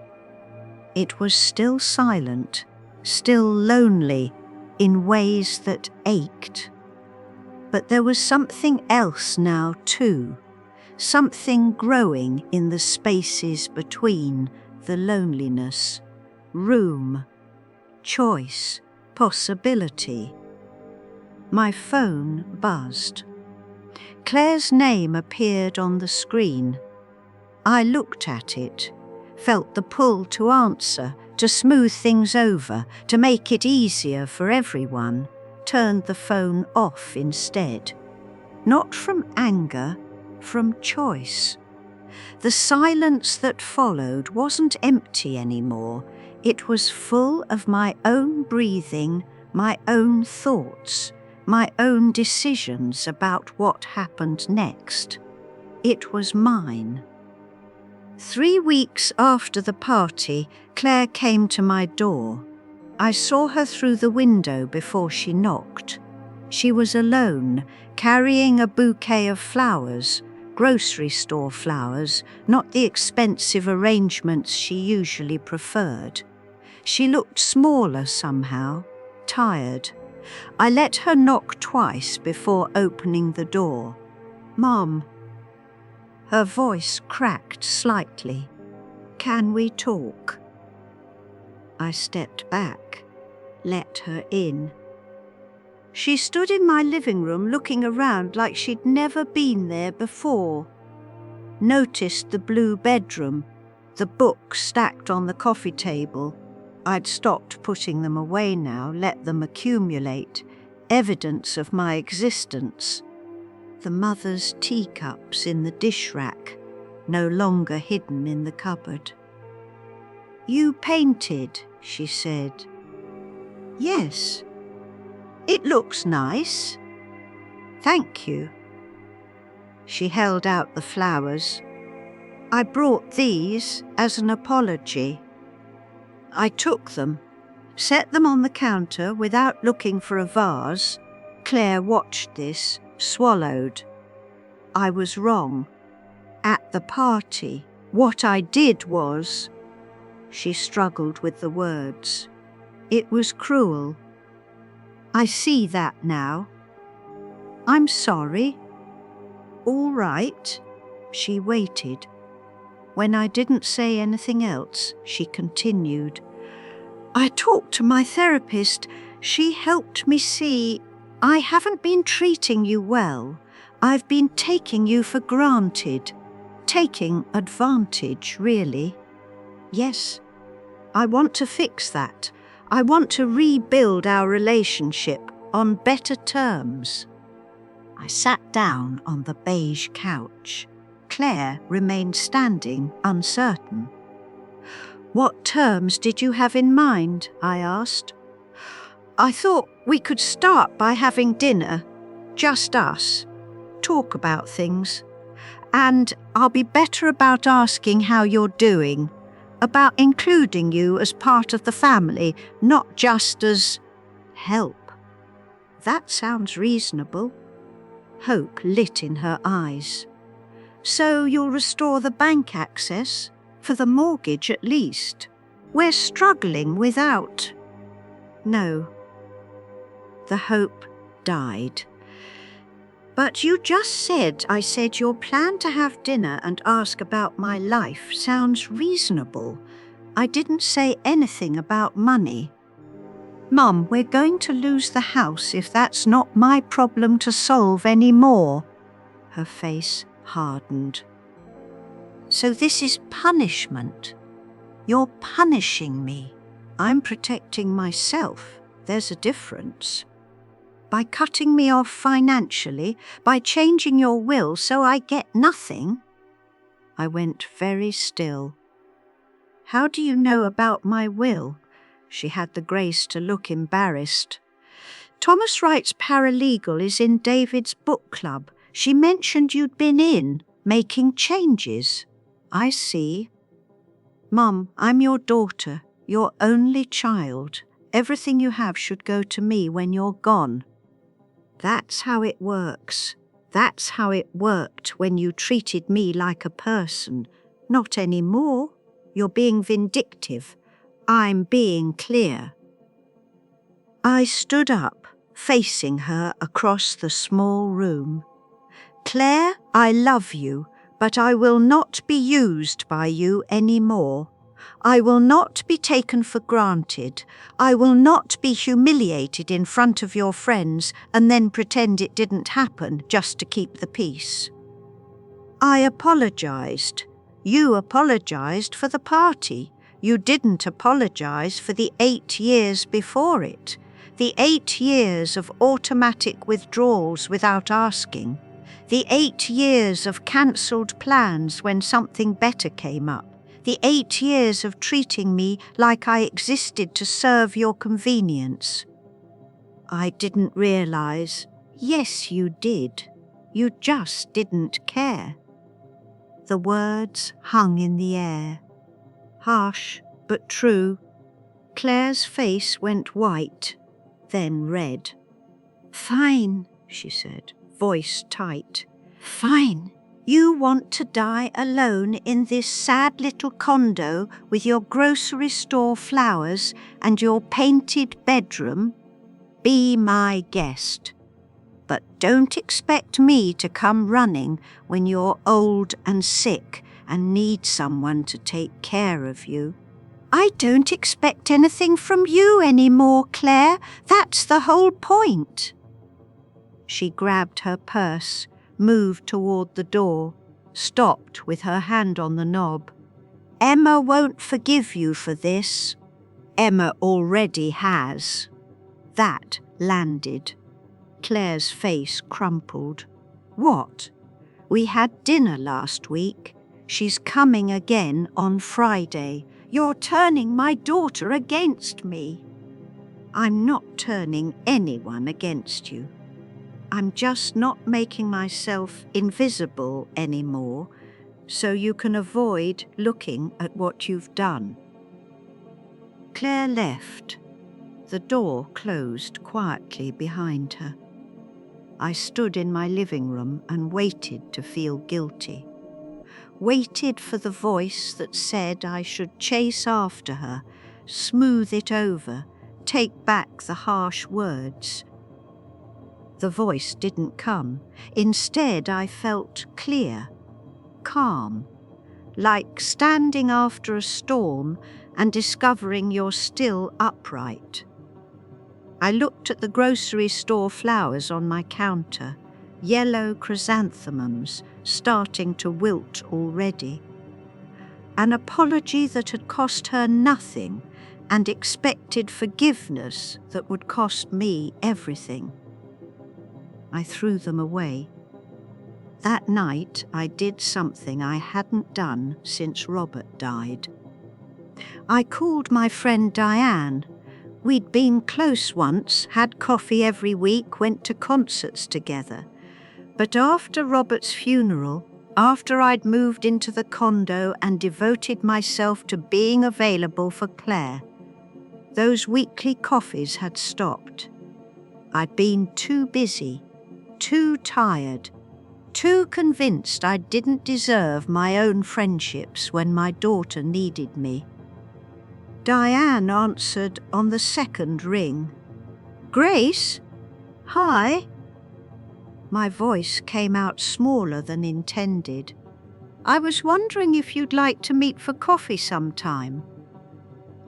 It was still silent, still lonely in ways that ached. But there was something else now too, something growing in the spaces between the loneliness, room, choice, possibility. My phone buzzed. Claire's name appeared on the screen. I looked at it, felt the pull to answer, to smooth things over, to make it easier for everyone, turned the phone off instead. Not from anger, from choice. The silence that followed wasn't empty anymore. It was full of my own breathing, my own thoughts, my own decisions about what happened next. It was mine. 3 weeks after the party, Claire came to my door. I saw her through the window before she knocked. She was alone, carrying a bouquet of flowers, grocery store flowers, not the expensive arrangements she usually preferred. She looked smaller somehow, tired. I let her knock twice before opening the door. "Mom." Her voice cracked slightly. "Can we talk?" I stepped back, let her in. She stood in my living room looking around like she'd never been there before. Noticed the blue bedroom, the books stacked on the coffee table. I'd stopped putting them away now, let them accumulate, evidence of my existence. The mother's teacups in the dish rack, no longer hidden in the cupboard. "You painted," she said. "Yes. It looks nice." "Thank you." She held out the flowers. "I brought these as an apology." I took them, set them on the counter without looking for a vase. Claire watched this, swallowed. I was wrong. At the party, what I did was... She struggled with the words. It was cruel. I see that now. I'm sorry. All right. She waited. When I didn't say anything else, she continued. I talked to my therapist. She helped me see I haven't been treating you well. I've been taking you for granted. Taking advantage, really. Yes, I want to fix that. I want to rebuild our relationship on better terms. I sat down on the beige couch. Claire remained standing, uncertain. What terms did you have in mind? I asked. I thought we could start by having dinner, just us, talk about things. And I'll be better about asking how you're doing, about including you as part of the family, not just as help. That sounds reasonable. Hope lit in her eyes. So you'll restore the bank access, for the mortgage at least. We're struggling without... No. The hope died. But you just said, I said your plan to have dinner and ask about my life sounds reasonable. I didn't say anything about money. Mum, we're going to lose the house if that's not my problem to solve anymore. Her face hardened. So this is punishment. You're punishing me. I'm protecting myself. There's a difference. By cutting me off financially, by changing your will so I get nothing. I went very still. How do you know about my will? She had the grace to look embarrassed. Thomas Wright's paralegal is in David's book club. She mentioned you'd been in, making changes. I see. Mum, I'm your daughter, your only child. Everything you have should go to me when you're gone. That's how it works. That's how it worked when you treated me like a person. Not anymore. You're being vindictive. I'm being clear." I stood up, facing her across the small room. "Claire, I love you, but I will not be used by you anymore. I will not be taken for granted. I will not be humiliated in front of your friends and then pretend it didn't happen just to keep the peace." I apologized. You apologized for the party. You didn't apologize for the 8 years before it. The 8 years of automatic withdrawals without asking. The 8 years of cancelled plans when something better came up. The 8 years of treating me like I existed to serve your convenience. I didn't realize. Yes, you did. You just didn't care. The words hung in the air. Harsh, but true. Claire's face went white, then red. "Fine," she said, voice tight. "Fine. You want to die alone in this sad little condo with your grocery store flowers and your painted bedroom? Be my guest. But don't expect me to come running when you're old and sick and need someone to take care of you. I don't expect anything from you anymore, Claire. That's the whole point." She grabbed her purse, moved toward the door, stopped with her hand on the knob. "Emma won't forgive you for this. Emma already has." That landed. Claire's face crumpled. "What? We had dinner last week. She's coming again on Friday. You're turning my daughter against me." "I'm not turning anyone against you. I'm just not making myself invisible anymore, so you can avoid looking at what you've done." Claire left. The door closed quietly behind her. I stood in my living room and waited to feel guilty. Waited for the voice that said I should chase after her, smooth it over, take back the harsh words. The voice didn't come. Instead, I felt clear, calm, like standing after a storm and discovering you're still upright. I looked at the grocery store flowers on my counter, yellow chrysanthemums starting to wilt already. An apology that had cost her nothing and expected forgiveness that would cost me everything. I threw them away. That night I did something I hadn't done since Robert died. I called my friend Diane. We'd been close once, had coffee every week, went to concerts together. But after Robert's funeral, after I'd moved into the condo and devoted myself to being available for Claire, those weekly coffees had stopped. I'd been too busy, too tired, too convinced I didn't deserve my own friendships when my daughter needed me. Diane answered on the second ring. "Grace? Hi?" My voice came out smaller than intended. "I was wondering if you'd like to meet for coffee sometime."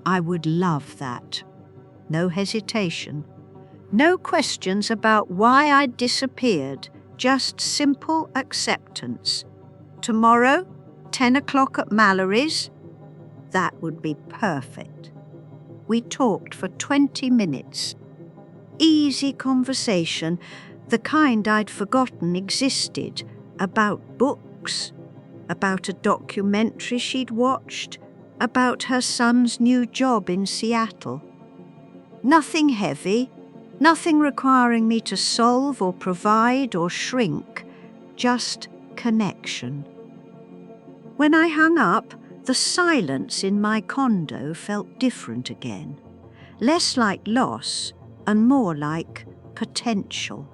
I would love that. No hesitation. No questions about why I'd disappeared, just simple acceptance. Tomorrow, 10 o'clock at Mallory's? That would be perfect. We talked for 20 minutes. Easy conversation, the kind I'd forgotten existed, about books, about a documentary she'd watched, about her son's new job in Seattle. Nothing heavy, nothing requiring me to solve or provide or shrink, just connection. When I hung up, the silence in my condo felt different again. less like loss and more like potential.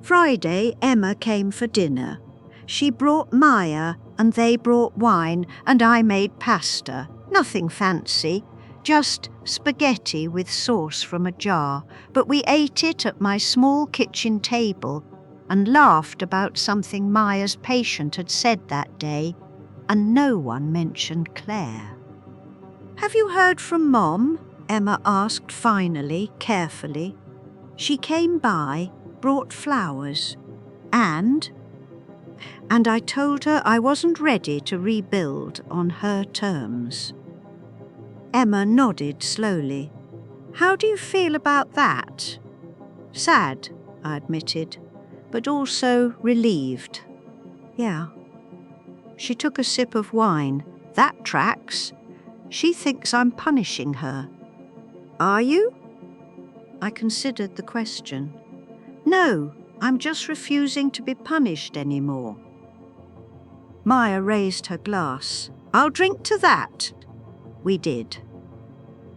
Friday, Emma came for dinner. She brought Maya and they brought wine and I made pasta. Nothing fancy, just spaghetti with sauce from a jar, but we ate it at my small kitchen table and laughed about something Maya's patient had said that day, and no one mentioned Claire. "Have you heard from Mom?" Emma asked finally, carefully. She came by, brought flowers, and I told her I wasn't ready to rebuild on her terms. Emma nodded slowly. "How do you feel about that?" "Sad," I admitted, but also relieved. "Yeah." She took a sip of wine. "That tracks. She thinks I'm punishing her." "Are you?" I considered the question. "No, I'm just refusing to be punished anymore." Maya raised her glass. "I'll drink to that." We did.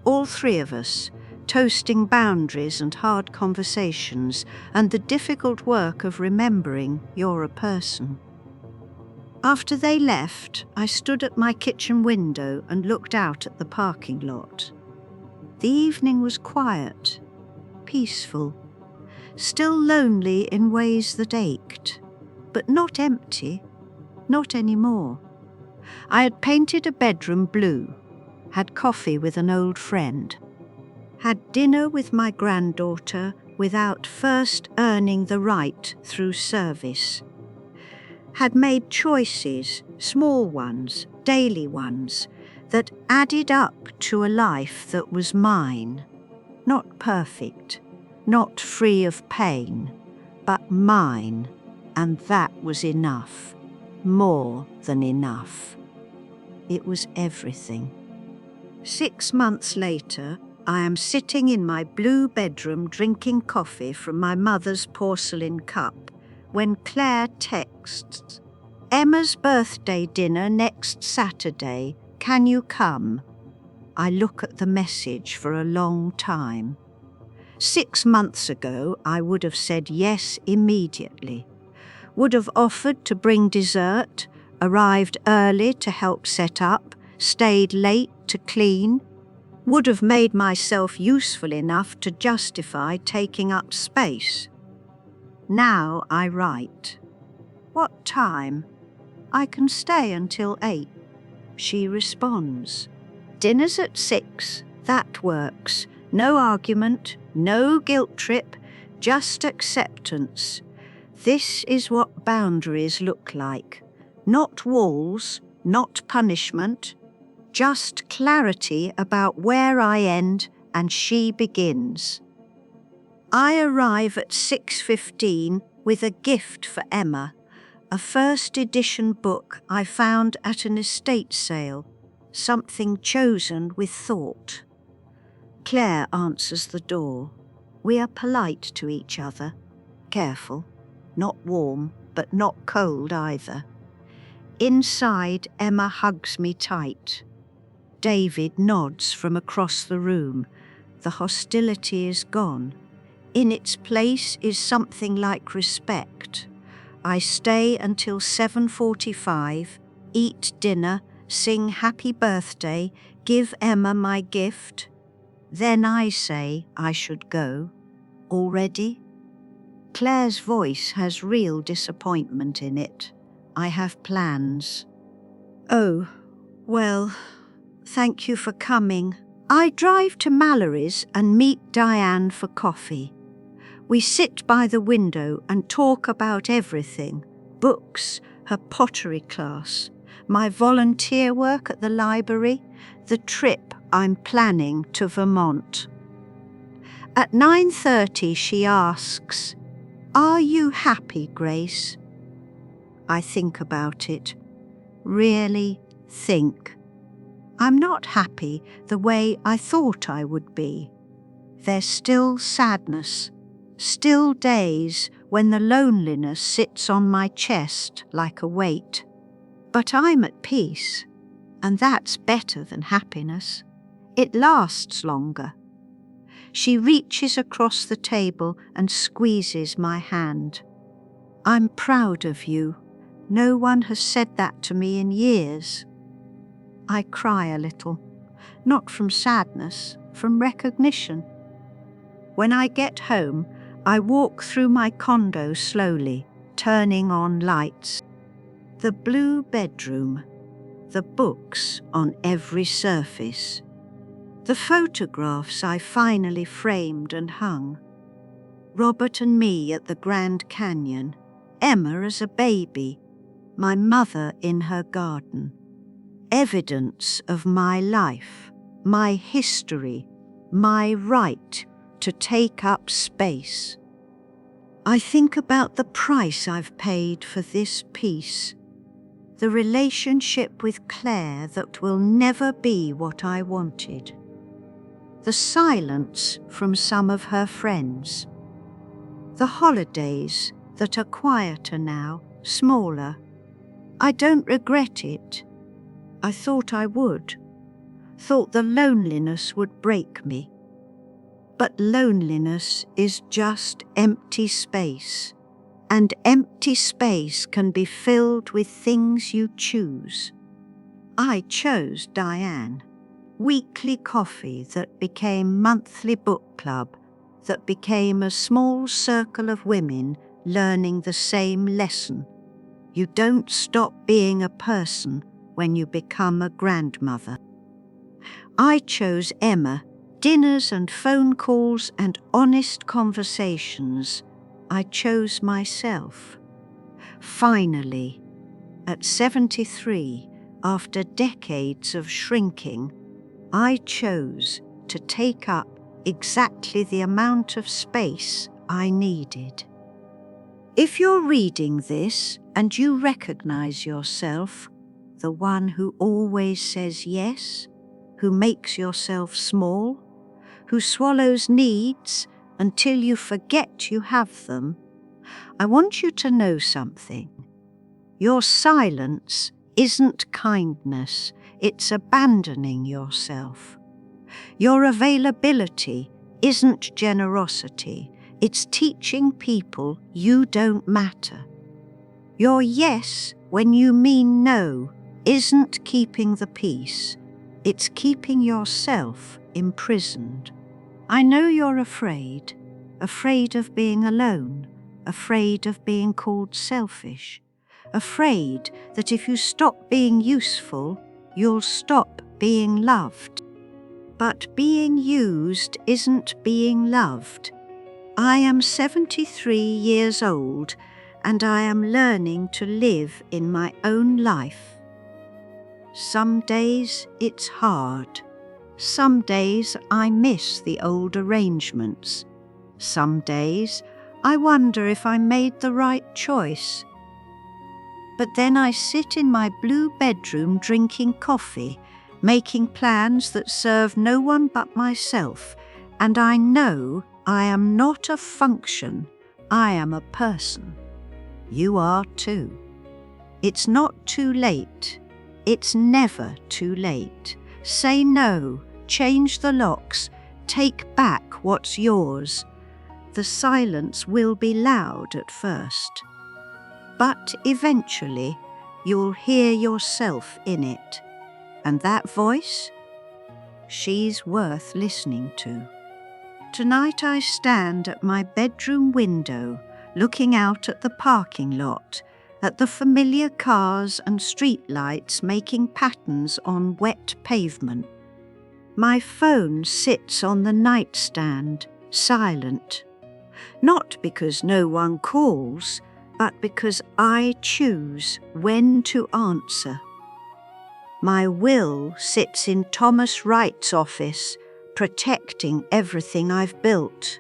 All three of us, toasting boundaries and hard conversations and the difficult work of remembering you're a person. After they left, I stood at my kitchen window and looked out at the parking lot. The evening was quiet, peaceful, still lonely in ways that ached, but not empty, not anymore. I had painted a bedroom blue, had coffee with an old friend, had dinner with my granddaughter without first earning the right through service, had made choices, small ones, daily ones, that added up to a life that was mine, not perfect, not free of pain, but mine, and that was enough, more than enough. It was everything. 6 months later, I am sitting in my blue bedroom drinking coffee from my mother's porcelain cup when Claire texts, "Emma's birthday dinner next Saturday. Can you come?" I look at the message for a long time. 6 months ago, I would have said yes immediately, would have offered to bring dessert, arrived early to help set up, stayed late to clean, would have made myself useful enough to justify taking up space. Now I write, "What time? I can stay until 8. She responds, "Dinner's at 6. That works. No argument, no guilt trip, just acceptance. This is what boundaries look like. Not walls, not punishment, just clarity about where I end and she begins." I arrive at 6:15 with a gift for Emma, a first edition book I found at an estate sale, something chosen with thought. Claire answers the door. We are polite to each other, careful, not warm, but not cold either. Inside, Emma hugs me tight. David nods from across the room. The hostility is gone. In its place is something like respect. I stay until 7:45, eat dinner, sing happy birthday, give Emma my gift. Then I say I should go. Already? Claire's voice has real disappointment in it. I have plans. "Oh, well, thank you for coming." I drive to Mallory's and meet Diane for coffee. We sit by the window and talk about everything: books, her pottery class, my volunteer work at the library, the trip I'm planning to Vermont. At 9:30 she asks, "Are you happy, Grace?" I think about it. Really think. I'm not happy the way I thought I would be. There's still sadness, still days when the loneliness sits on my chest like a weight. But I'm at peace, and that's better than happiness. It lasts longer, She reaches across the table and squeezes my hand. I'm proud of you. No one has said that to me in years. I cry a little, not from sadness, from recognition. When I get home, I walk through my condo slowly, turning on lights. The blue bedroom, the books on every surface, the photographs I finally framed and hung. Robert and me at the Grand Canyon, Emma as a baby, my mother in her garden. Evidence of my life, my history, my right to take up space. I think about the price I've paid for this peace, the relationship with Claire that will never be what I wanted, the silence from some of her friends, the holidays that are quieter now, smaller. I don't regret it. I thought I would, thought the loneliness would break me. But loneliness is just empty space, and empty space can be filled with things you choose. I chose Diane, weekly coffee that became monthly book club, that became a small circle of women learning the same lesson. You don't stop being a person when you become a grandmother. I chose Emma, dinners and phone calls and honest conversations. I chose myself. Finally, at 73, after decades of shrinking, I chose to take up exactly the amount of space I needed. If you're reading this and you recognize yourself, the one who always says yes, who makes yourself small, who swallows needs until you forget you have them, I want you to know something. Your silence isn't kindness, it's abandoning yourself. Your availability isn't generosity, it's teaching people you don't matter. Your yes when you mean no isn't keeping the peace, it's keeping yourself imprisoned. I know you're afraid of being alone, afraid of being called selfish, afraid that if you stop being useful, you'll stop being loved. But being used isn't being loved. I am 73 years old and I am learning to live in my own life. Some days it's hard. Some days I miss the old arrangements. Some days I wonder if I made the right choice. But then I sit in my blue bedroom drinking coffee, making plans that serve no one but myself, and I know I am not a function, I am a person. You are too. It's not too late. It's never too late. Say no, change the locks, take back what's yours. The silence will be loud at first, but eventually you'll hear yourself in it. And that voice? She's worth listening to. Tonight I stand at my bedroom window, looking out at the parking lot, at the familiar cars and street lights making patterns on wet pavement. My phone sits on the nightstand, silent. Not because no one calls, but because I choose when to answer. My will sits in Thomas Wright's office, protecting everything I've built.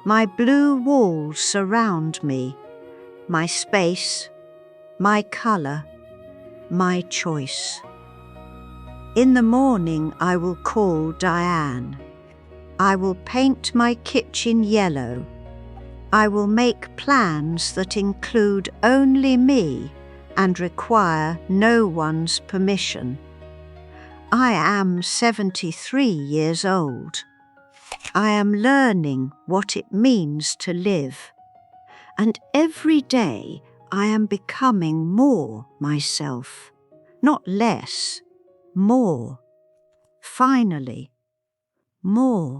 My blue walls surround me, my space, my colour, my choice. In the morning I will call Diane. I will paint my kitchen yellow. I will make plans that include only me and require no one's permission. I am 73 years old. I am learning what it means to live, and every day I am becoming more myself, not less, more. Finally, more.